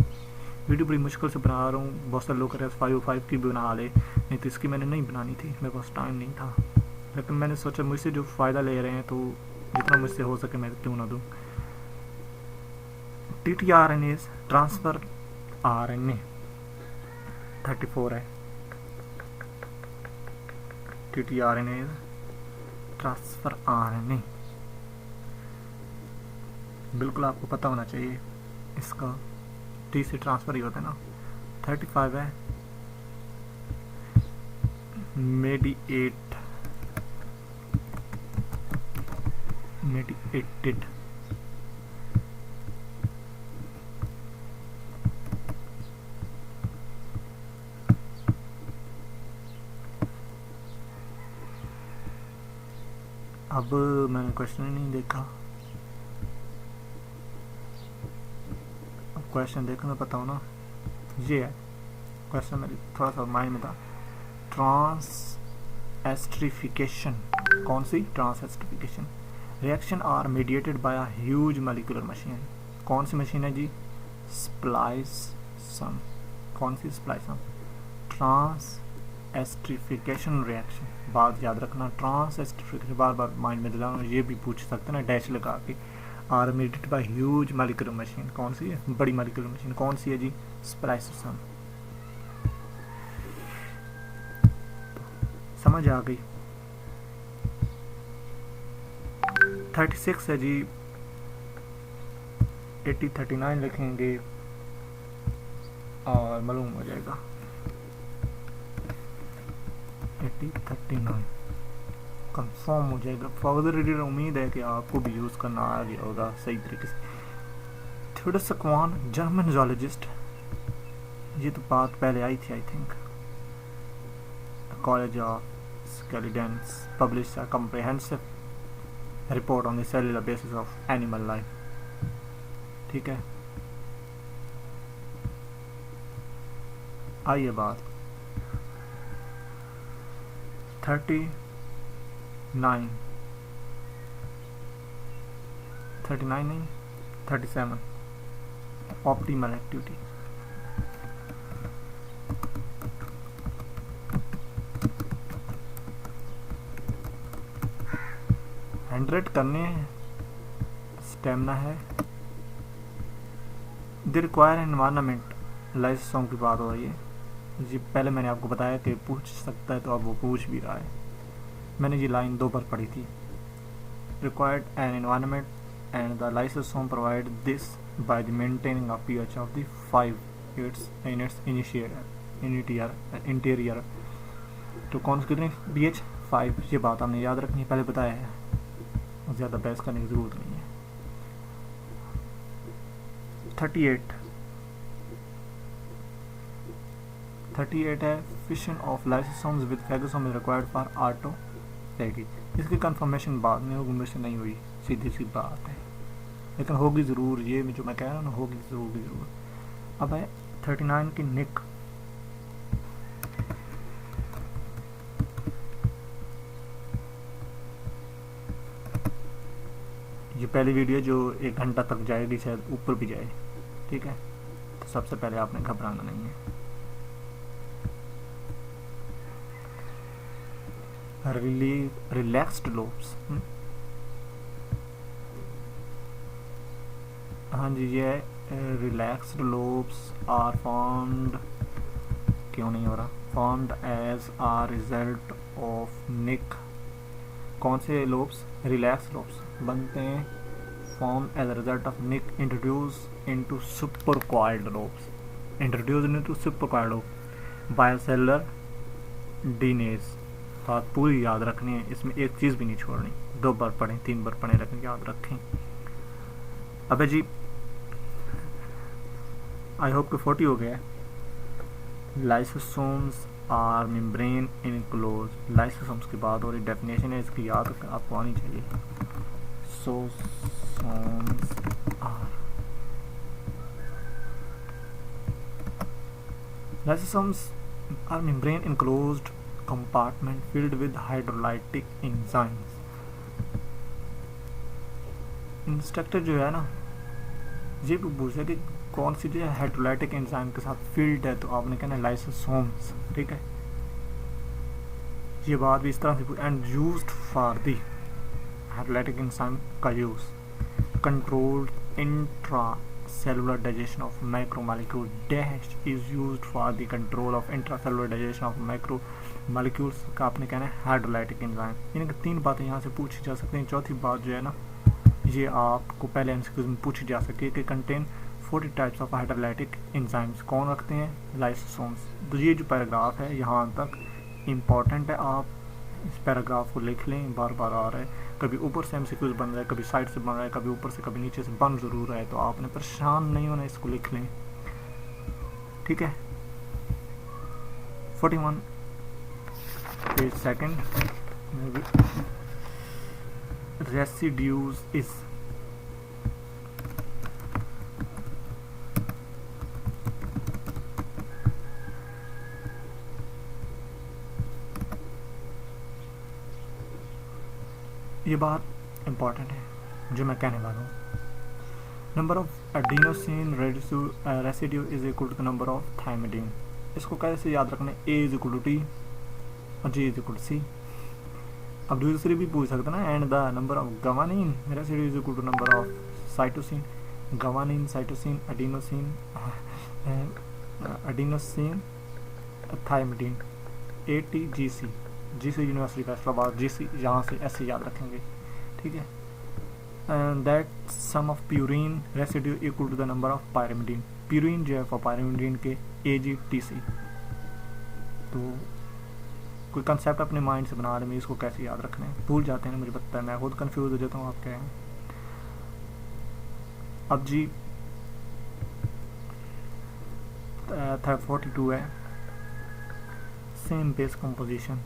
वीडियो बड़ी मुश्किल से बना रहा हूँ। बहुत सारे लोग कह रहे हैं 505 की भी बना ले, नहीं तो इसकी मैंने नहीं बनानी थी, मेरे पास टाइम नहीं था, लेकिन मैंने सोचा मुझसे जो फ़ायदा ले रहे हैं तो जितना मुझसे हो सके मैं क्यों ना दूँ। TTRNA ट्रांसफ़र RNA 34 है, TTRNA ट्रांसफ़र RNA बिल्कुल आपको पता होना चाहिए, इसका T से ट्रांसफ़र ही होता है ना। 35 है, mediated अब मैंने क्वेश्चन ही नहीं देखा, अब क्वेश्चन देखना पता हो ना, ये है क्वेश्चन, मेरी थोड़ा सा माइंड में था। ट्रांस एस्ट्रिफिकेशन, कौन सी? Trans esterification reaction are mediated by a huge molecular machine. कौन सी मशीन है जी? स्प्लाइसम। कौन सी? स्प्लाइसम। ट्रांस एस्ट्रिफिकेशन रिएक्शन, बात याद रखना, ट्रांस एस्ट्रिफिकेशन बार बार माइंड में दिलाना, ये भी पूछ सकते ना डैश लगा के। Are mediated by huge molecular machine, कौन सी है? बड़ी मॉलिक्यूलर मशीन, कौन सी है जी? स्प्लाइसम। समझ आ गई। 36 है जी, 80 39 लिखेंगे और मालूम हो जाएगा 80 39 कंफर्म हो जाएगा। फर्दर रीडर उम्मीद है कि आपको भी यूज़ करना आ गया होगा सही तरीके से। थ्योडोर क्वान जर्मन जूलॉजिस्ट, ये तो बात पहले आई थी I think. College of Skeledens published a comprehensive report on the cellular basis of animal life। ठीक है, आइए बात 39 नहीं 37 ऑप्टिमल एक्टिविटी। हाइड्रेट करने स्टेमिना है। द रिक्वायर एनवायरनमेंट लाइसोसोम की बात हो रही है जी। पहले मैंने आपको बताया कि पूछ सकता है, तो अब वो पूछ भी रहा है। मैंने ये लाइन 2 बार पढ़ी थी। Required an environment and the lysosome provide this by the maintaining of pH of the 5 in its interior. तो कौन सी कितनी pH 5, ये बात आपने याद रखनी है, पहले बताया है, ज़्यादा बहस करने की ज़रूरत नहीं है। 38 है fission of lysosomes with phagosome is required for autophagy. इसकी कंफर्मेशन बाद में होगी, मुझसे नहीं हुई, सीधी सी बात है, लेकिन होगी ज़रूर। ये जो मैं कह रहा हूँ ना, होगी ज़रूर। अब है 39 की निक। ये पहली वीडियो जो 1 घंटा तक जाएगी, शायद ऊपर भी जाए, ठीक है। तो सबसे पहले आपने घबराना नहीं है। रिलैक्स्ड लोब्स, हाँ जी, ये रिलैक्स्ड लोब्स आर फॉर्म्ड, क्यों नहीं हो रहा, formed as a result of nick. कौन से लोब्स? रिलैक्स लोब्स बनते हैं form as a result of nick introduce into supercoiled lobes, introduce into supercoiled lobe by cellular DNase. बात पूरी याद रखनी है, इसमें एक चीज़ भी नहीं छोड़नी। 2 बार पढ़ें, 3 बार पढ़ें, लेकिन याद रखें। अबे जी, आई होप कि 40 हो गया। Lysosomes are membrane enclose. Lysosomes की बात हो रही, डेफिनेशन है इसकी, याद आपको आनी चाहिए। सोसोम्स are, lysosomes are membrane enclosed compartment filled with hydrolytic enzymes। Instructor जो है ना, ये भी पूछे कि कौन सी जो है हाइड्रोलाइटिक एंजाइम के साथ फील्ड है, तो आपने कहना लाइसोसोम्स, ठीक है। ये बात भी इस तरह से, and used for the hydrolytic enzyme का use controlled intra cellular digestion of macromolecule dash is used for the control of intracellular digestion of macromolecules का आपने कहना है हाइड्रोलाइटिक एंजाइम। इनकी 3 बातें यहाँ से पूछी जा सकती हैं। चौथी बात जो है ना, ये आपको पहले एमसीक्यूज में पूछी जा सकती है कि contain 40 types of hydrolytic enzymes कौन रखते हैं? लाइसोसोम्स। तो ये जो पैराग्राफ है यहाँ तक इम्पॉर्टेंट है, आप इस पैराग्राफ को लिख लें, बार बार आ रहा है, कभी ऊपर से एमसीक्यूज बन रहा है, कभी साइड से बन रहा है, कभी ऊपर से कभी नीचे से बन ज़रूर रहा है, तो आपने परेशान नहीं होना, इसको लिख लें, ठीक है। 41 पेज सेकंड, रेसिड्यूज इज ये बात इम्पॉर्टेंट है जो मैं कहने वाला हूँ। Number of adenosine residue is equal to the number of thymidine. इसको कैसे याद रखना है? A is equal to T और G is equal to C. अब दूसरी भी पूछ सकते ना, and the number of guanine residue is equal to number of cytosine. Guanine, cytosine, adenosine, thymidine, ATGC, GC university Faisalabad, GC यहाँ से ऐसे याद रखेंगे, ठीक है। That sum of purine residue equal to the number of pyrimidine. Purine जो है फॉर पायरिमिडीन के AGTC। तो कोई कंसेप्ट अपने माइंड से बना रहे हैं, इसको कैसे याद रखना है, भूल जाते हैं, मुझे पता है, मैं खुद कंफ्यूज हो जाता हूँ, आप क्या हैं। अब जी 42 है, सेम बेस कंपोजिशन।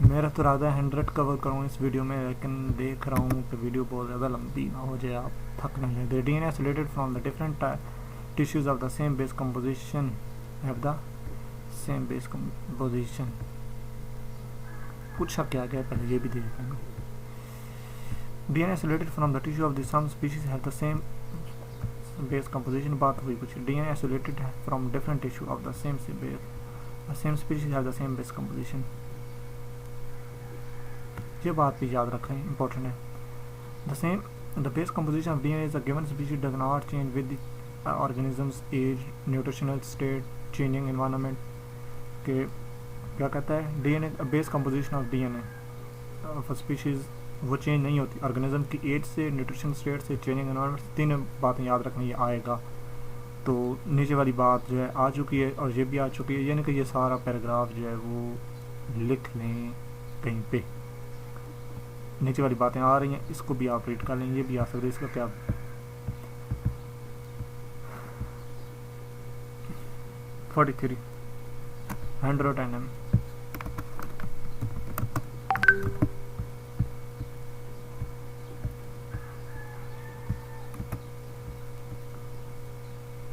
मेरा तो इरादा है 100 कवर करूँ इस वीडियो में, लेकिन देख रहा हूँ कि वीडियो बहुत ज़्यादा लंबी ना हो जाए, आप थक नहीं जाए। The DNA isolated from the different tissues of the same base composition have the same base composition. पूछा क्या गया पहले ये भी देख लेंगे। DNA isolated from the tissue of the some species have the same base composition। बात हुई कुछ DNA isolated from different tissue of the same species have the same base composition। ये बात भी याद रखें, important है। The base composition of DNA is a given species does not change with the organism's age, nutritional state, changing environment। के क्या कहता है, DNA base composition of DNA of species वो चेंज नहीं होती ऑर्गेनिज्म की एज से, न्यूट्रिशन स्टेट से, चेंजिंग एनवायरनमेंट। तीन बातें याद रखनी, ये आएगा। तो नीचे वाली बात जो है आ चुकी है और ये भी आ चुकी है, यानी कि ये सारा पैराग्राफ जो है वो लिख लें कहीं पे। नीचे वाली बातें आ रही हैं, इसको भी आप रीड कर लें, ये भी आ सकते हैं। इसका क्या 43 100 nm।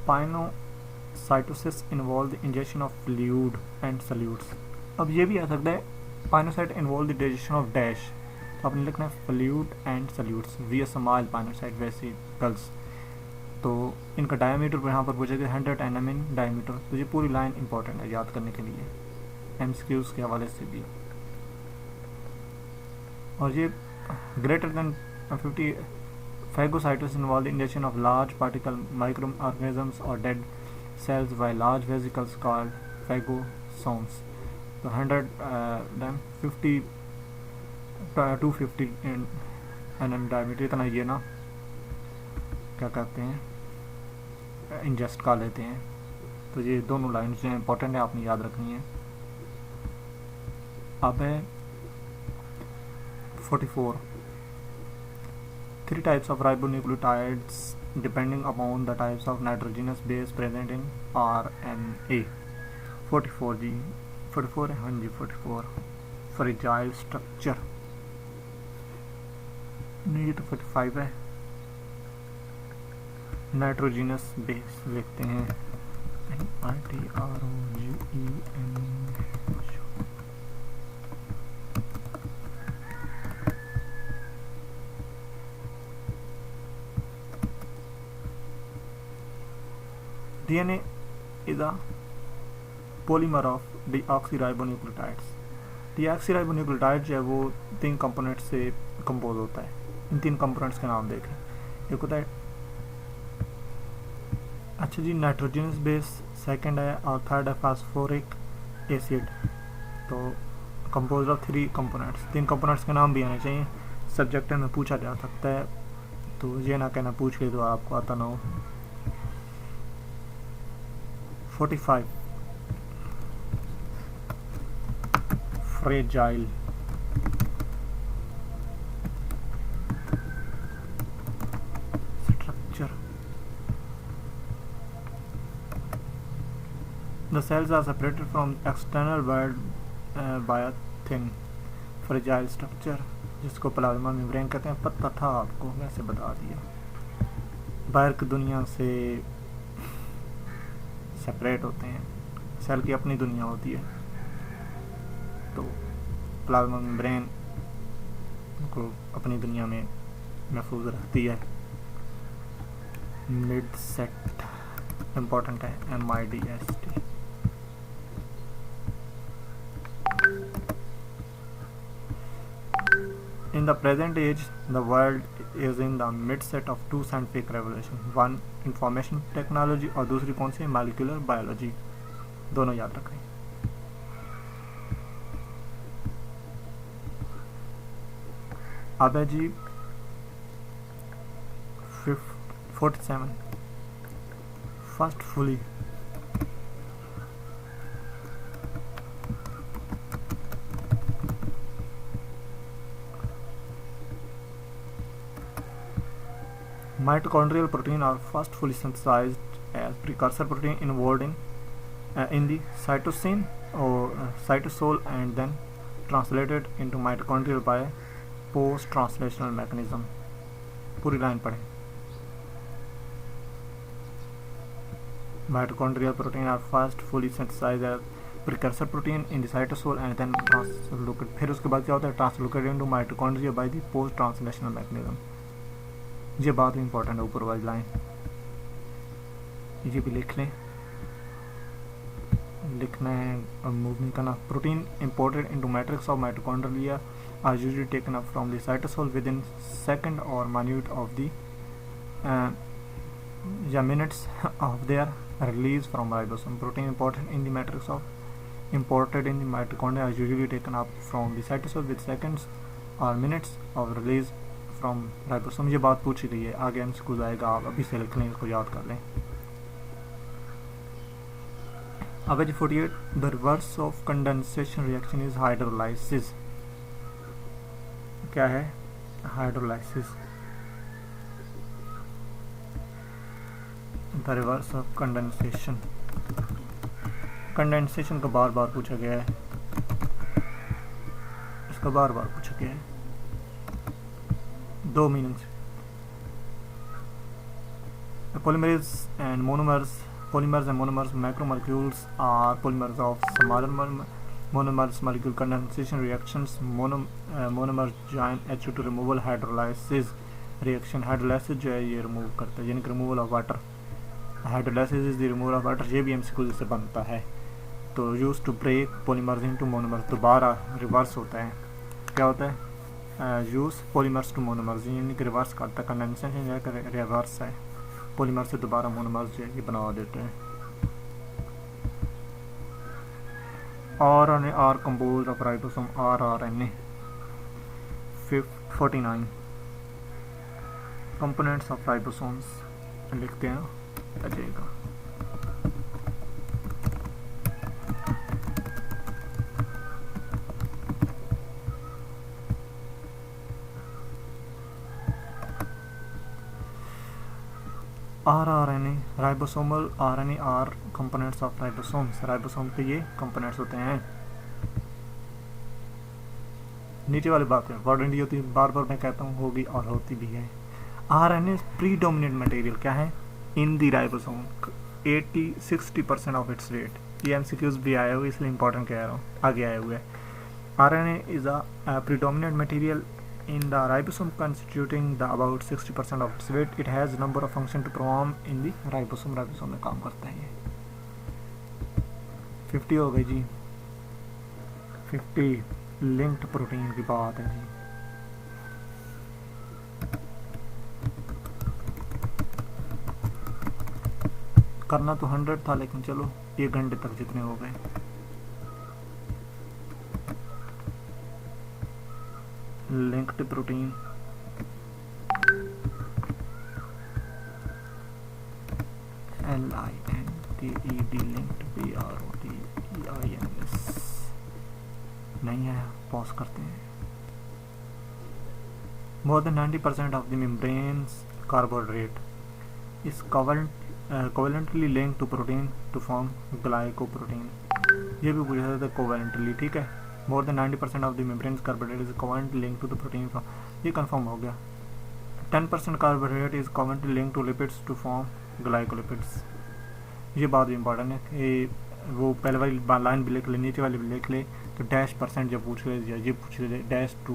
Pinocytosis involve the ingestion of fluid and solutes। अब ये भी आ सकता है pinocyte involve the digestion of dash, तो आपने लिखना है fluid and solutes via small pinocyte vesicles. तो इनका डायमीटर पर यहाँ पर पूछेगा 100 nm इन डायमीटर। तो ये पूरी लाइन इंपॉर्टेंट है याद करने के लिए, MCQs के हवाले से भी। और ये greater than 50 phagocytosis involve the ingestion of large particle microorganisms or dead cells by large vesicles called phagosomes। तो 100 50 250 nm डायमीटर, इतना ये ना क्या कहते हैं इंजेस्ट कर लेते हैं। तो ये दोनों लाइन्स जो हैं इंपॉर्टेंट है, आपने याद रखनी है। अब है 44 3 types of ribonucleotides depending upon the types of nitrogenous base present in RNA। 44 जी 44 है, हाँ जी 44 फ्रेजाइल स्ट्रक्चर। नहीं ये तो 45 है। नाइट्रोजीनस बेस लिखते हैं NITROGEN। DNA is a polymer of deoxyribonucleotides। deoxyribonucleotide जो है वो 3 कंपोनेंट से कंपोज होता है। इन 3 कंपोनेंट्स के नाम देखें। एक होता है अच्छा जी नाइट्रोजनस बेस, सेकंड है, और थर्ड है फास्फोरिक एसिड। तो कंपोज ऑफ 3 कंपोनेंट्स, 3 कंपोनेंट्स के नाम भी आने चाहिए। सब्जेक्ट में पूछा जा सकता है, तो ये ना कहना पूछ के तो आपको आता ना हो। 45 fragile structure. The cells are separated from external world by a thin fragile structure, जिसको प्लाज्मा मेम्ब्रेन कहते हैं। पता था आपको, वैसे बता दिया। बाहर की दुनिया से सेपरेट होते हैं, सेल की अपनी दुनिया होती है, तो प्लाज्मा मेम्ब्रेन को अपनी दुनिया में महफूज रखती है। मिड सेट इम्पोर्टेंट है, MIDST। In the present age, the world is in the midset of 2 scientific revolutions, one information technology और दूसरी कौन सी, molecular biology। दोनों याद रखें। अब है जी 47 first fully mitochondrial protein are first fully synthesized as precursor protein involved in the cytosine or cytosol and then translated into mitochondrial by post translational mechanism। पूरी लाइन पढ़ें। mitochondrial protein are first fully synthesized as precursor protein in the cytosol and then translocate, फिर उसके बाद क्या होता है translocated into mitochondria by the post translational mechanism. ये बात भी इंपॉर्टेंट है, ऊपर वाली लाइन ये भी लिख लें, लिखना है मूव नहीं करना। Protein imported into matrix of mitochondria are usually taken up from the cytosol within second और मिनट ऑफ द या minutes of their release from ribosome. Protein imported in the matrix of imported in the mitochondria are usually taken up from the cytosol with seconds or minutes of release from ribosome. ये बात पूछी गई है, आगे MCQ आएगा, आप अभी से लिख लें, इसको याद कर लें। अब 48 the reverse of condensation reaction is hydrolysis। क्या है hydrolysis? The reverse of condensation. Condensation का बार बार पूछा गया है, इसका बार बार पूछा गया है, दो meanings. Polymerase and monomers, polymers and monomers macromolecules are polymers of smaller monomers molecule condensation reactions monomer join H2 removal hydrolysis reaction। Hydrolysis जो है ये रिमूव करता है, यानी कि removal of water. Hydrolysis is the removal of water, ये भी MCQ से बनता है। तो use to break polymers into monomers, दोबारा रिवर्स होता है। क्या होता है यूज पॉलीमर्स टू मोनोमर्स, यानी कि रिवर्स करता है। कंडेंसेशन रिवर्स है, पॉलीमर से दोबारा मोनोमर्स जो है ये बना देते हैं। RNA are compose of ribosome rRNA। 49 components of ribosomes लिखते हैं, आ जाएगा। rRNA ribosomal RNA are components of ribosomes, ribosome के ये कंपोनेंट्स होते हैं। नीचे वाली बात है इंपॉर्टेंट होती है, बार बार मैं कहता हूँ, होगी और होती भी है। RNA प्रीडोमिनेंट मटेरियल क्या है इन दी राइबोसोम, 80-60% ऑफ इट्स रेट। ये MCQs भी आए हुए इसलिए इंपॉर्टेंट कह रहा हूँ, आगे आए हुए। RNA is a predominant material in the ribosome constituting the about 60% of its weight. It has number of function to perform in the ribosome, ribosome में काम करता है ये। 50 हो गई जी। 50 लिंक्ड प्रोटीन की बात है जी। करना तो 100 था, लेकिन चलो 1 घंटे तक जितने हो गए। Linked protein LINKED linked PROTEINS नहीं है, पॉज करते हैं। More than 90% of the membranes carbohydrate is covalently linked to protein to form glycoprotein. ये भी पूछा जाता है कोवेलेंटली, ठीक है। More than 90% of the membranes carbohydrate is covalently linked to the protein form, ये कंफर्म हो गया। 10% carbohydrate is covalently linked to lipids to form glycolipids. ये बात भी इंपॉर्टेंट है कि वो पहले वाली लाइन भी लिख ले, नीचे वाली भी लिख ले, तो डैश परसेंट जब पूछ ले या ये पूछ ले डैश टू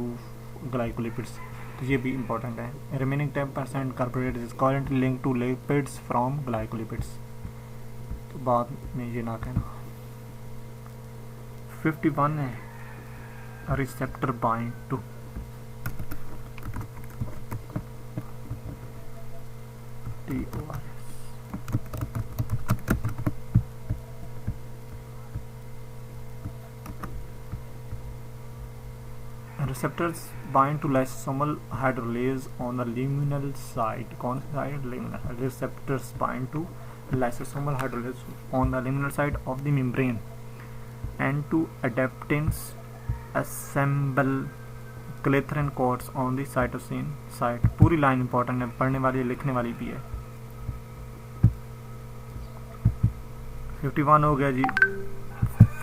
ग्लाइकोलिपिड्स, तो ये भी इंपॉर्टेंट है। Remaining 10% carbohydrate is covalently linked to lipids from glycolipids, तो बाद में ये ना कहना। 51 है receptor bind to TORS। Receptors bind to lysosomal hydrolase on the luminal side. कौन सी side? luminal. Receptors bind to lysosomal hydrolase on the luminal side of the membrane and to adaptins assemble clathrin codes on the cytosine site. पूरी लाइन इंपॉर्टेंट है, पढ़ने वाली लिखने वाली भी है। 51 हो गया जी।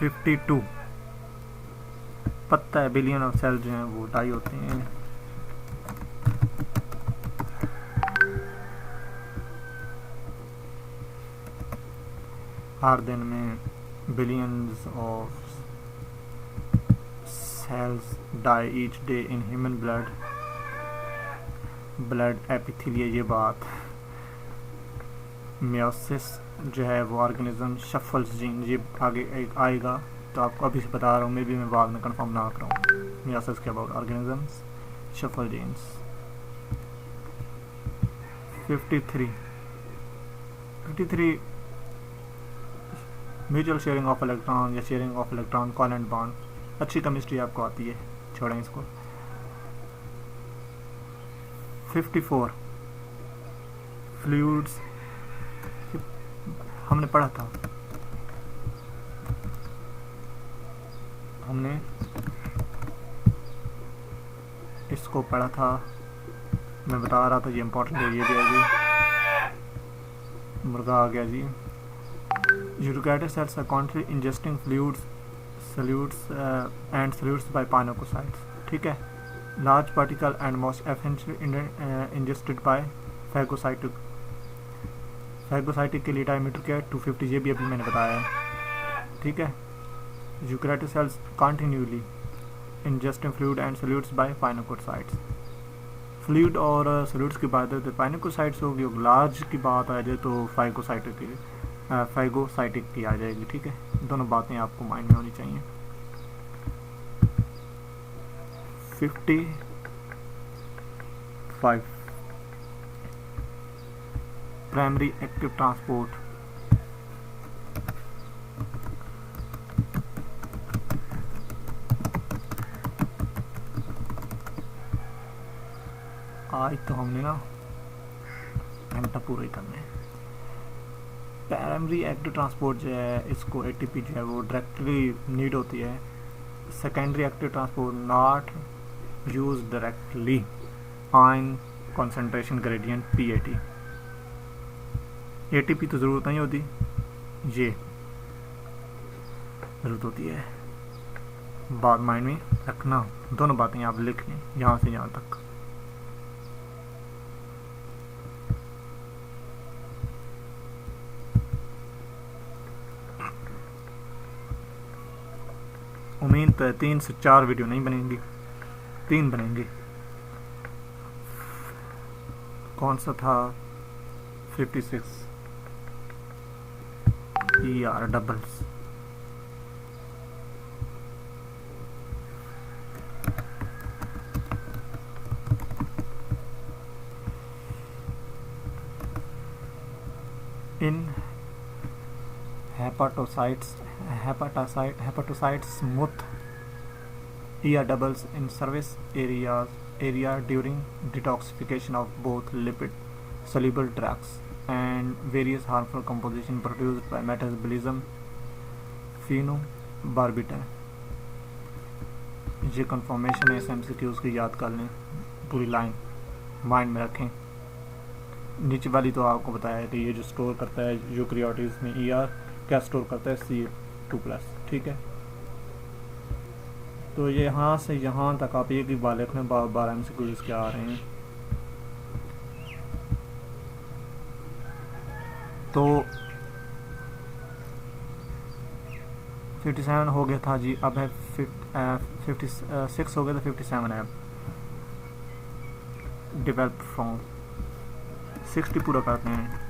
52 पता है बिलियन ऑफ सेल जो हैं वो डाई होते हैं। हर दिन में billions of cells die each day in human blood epithelia. ये बात मियोसिस जो है वो ऑर्गेनिज्म शफल्स जीन, ये आगे आएगा तो आपको अभी से बता रहा हूँ, मे भी मैं बाद में कंफर्म ना कराऊँ। मियोसिस के about organisms shuffle genes. 53 mutual sharing of electron या sharing of electron covalent bond. अच्छी केमिस्ट्री आपको आती है, छोड़ें इसको। 54 फ्लूइड्स हमने पढ़ा था, हमने इसको पढ़ा था, मैं बता रहा था ये इम्पोर्टेंट है। ये भी आ गई, मुर्गा आ गया जी। Eukaryotic cells are continuously ingesting solutes by pinocytes. ठीक है। Large particle and most efficiently ingested by phagocytic के लिए डायमीटर क्या है 250, ये भी अभी मैंने बताया है। ठीक है। Eukaryotic cells continuously ingesting fluid and solutes by pinocytosis. Fluid और सॉल्यूट्स की बात है तो पाइनोकोसाइट्स होगी, लार्ज की बात आ जाए तो फैगोसाइटिक की आ जाएगी। ठीक है। दोनों बातें आपको माइंड में होनी चाहिए। 55 प्राइमरी एक्टिव ट्रांसपोर्ट। आज तो हमने ना घंटा पूरा ही करना है। प्राइमरी एक्टिव ट्रांसपोर्ट जो है इसको एटीपी जो है वो डायरेक्टली नीड होती है। Secondary active transport not use directly ion concentration gradient PAT. ATP तो ज़रूरत नहीं होती, ये ज़रूरत होती है। बात माइंड में रखना, दोनों बातें आप लिख लें यहाँ से यहाँ तक। उम्मीद तो है 3 से 4 वीडियो नहीं बनेंगी, 3 बनेंगी। कौन सा था? 56 ER doubles. In hepatocytes smooth ER doubles in surface area during detoxification of both lipid soluble drugs and various harmful composition produced by metabolism phenobarbital। ये कंफर्मेशन है, MCQs की याद कर लें, पूरी लाइन माइंड में रखें। नीचे वाली तो आपको बताया है कि ये जो स्टोर करता है यूकैरियोट्स में ER क्या स्टोर करता है C2+। ठीक है। तो ये यहाँ से यहाँ तक आप एक ही बार लिखने 12 MCQs क्या आ रहे हैं। तो 57 हो गया था जी, अब है 56 हो गया था, 57 है। डेवलप फ्रॉम 60 पूरा करते हैं।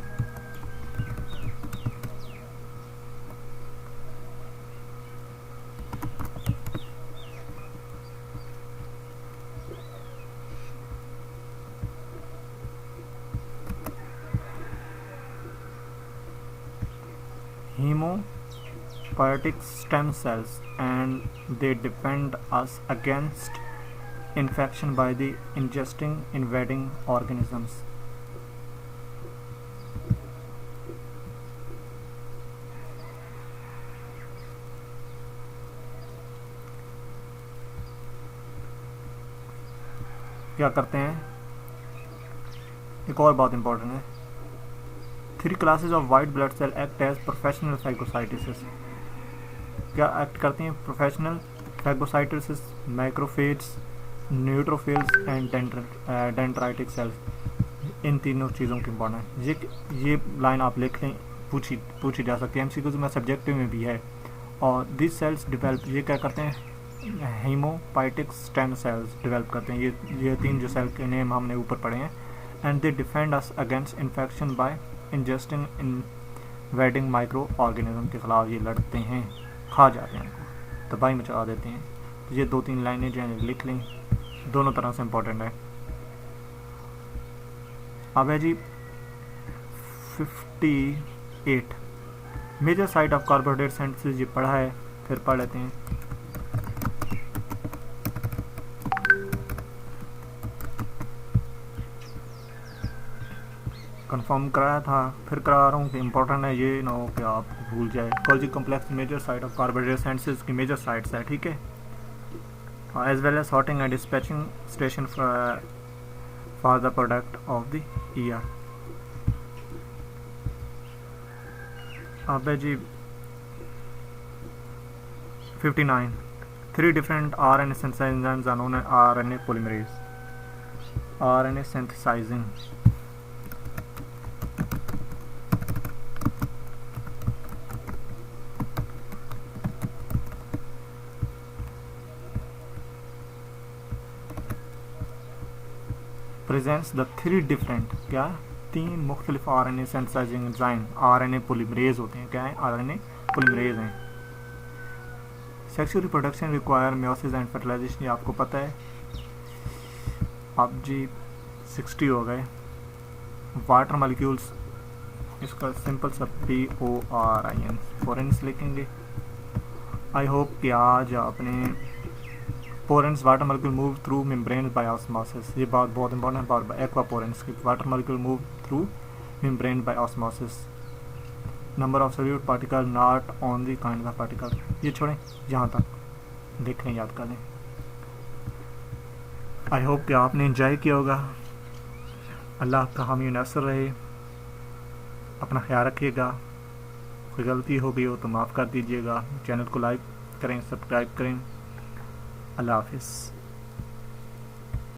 Hematopoietic stem cells and they defend us against infection by the ingesting invading organisms। क्या करते हैं? एक और बात इंपॉर्टेंट है। 3 classes of white blood cell act as professional phagocytosis। क्या एक्ट करती हैं? Professional phagocytosis, macrophage, neutrophils and dendritic cells. इन तीनों चीज़ों की इंपॉर्टेंट है। ये लाइन आप लिख लें, पूछी जा सकती है। MCQs में सब्जेक्टिव में भी है और दिस सेल्स डिवेल्प, ये क्या करते हैं, हेमोपाइटिक स्टेम सेल्स डिवेल्प करते हैं। ये 3 जो सेल के नेम हमने ऊपर पढ़े हैं। And they defend us against infection by ingesting invading microorganism के खिलाफ ये लड़ते हैं, खा जाते हैं, उनको तबाही मचा देते हैं। तो ये 2-3 लाइनें जो हैं लिख लें, दोनों तरह से इम्पोर्टेंट है। अब है जी 58 major site of carbohydrate synthesis, ये पढ़ा है, फिर पढ़ लेते हैं। कंफर्म कराया था, फिर करा रहा हूँ कि इम्पोर्टेंट है, ये ना हो कि आप भूल जाए। Golgi complex major site of carbohydrate synthesis की मेजर साइट्स है, ठीक है, as well as sorting and dispatching station for the product of the year. अब है जी 59 3 different RNA synthesizing enzymes are known as RNA polymerase. RNA synthesizing presents the 3 different, क्या 3 मुख्तलिफ RNA synthesizing enzyme RNA polymerase होते हैं। क्या है, RNA polymerase हैं। Sexual reproduction require meiosis and fertilization, ये आपको पता है। अब जी 60 हो गए। वाटर मॉलिक्यूल्स, इसका सिंपल सा PORIN पोरेंस लिखेंगे। आई होप कि आज आपने porins water molecule move through membrane by osmosis, ये बात बहुत इंपॉर्टेंट है। एक्वापोरेंस की water molecule move through membrane by osmosis. Number of solute particle not on the kind of particle, ये छोड़ें, यहाँ तक देख लें, याद कर लें। आई होप कि आपने एंजॉय किया होगा। अल्लाह का हामी नसर रहे, अपना ख्याल रखिएगा। कोई गलती हो गई हो तो माफ़ कर दीजिएगा। चैनल को लाइक करें, सब्सक्राइब करें। अल्लाह हाफिज़।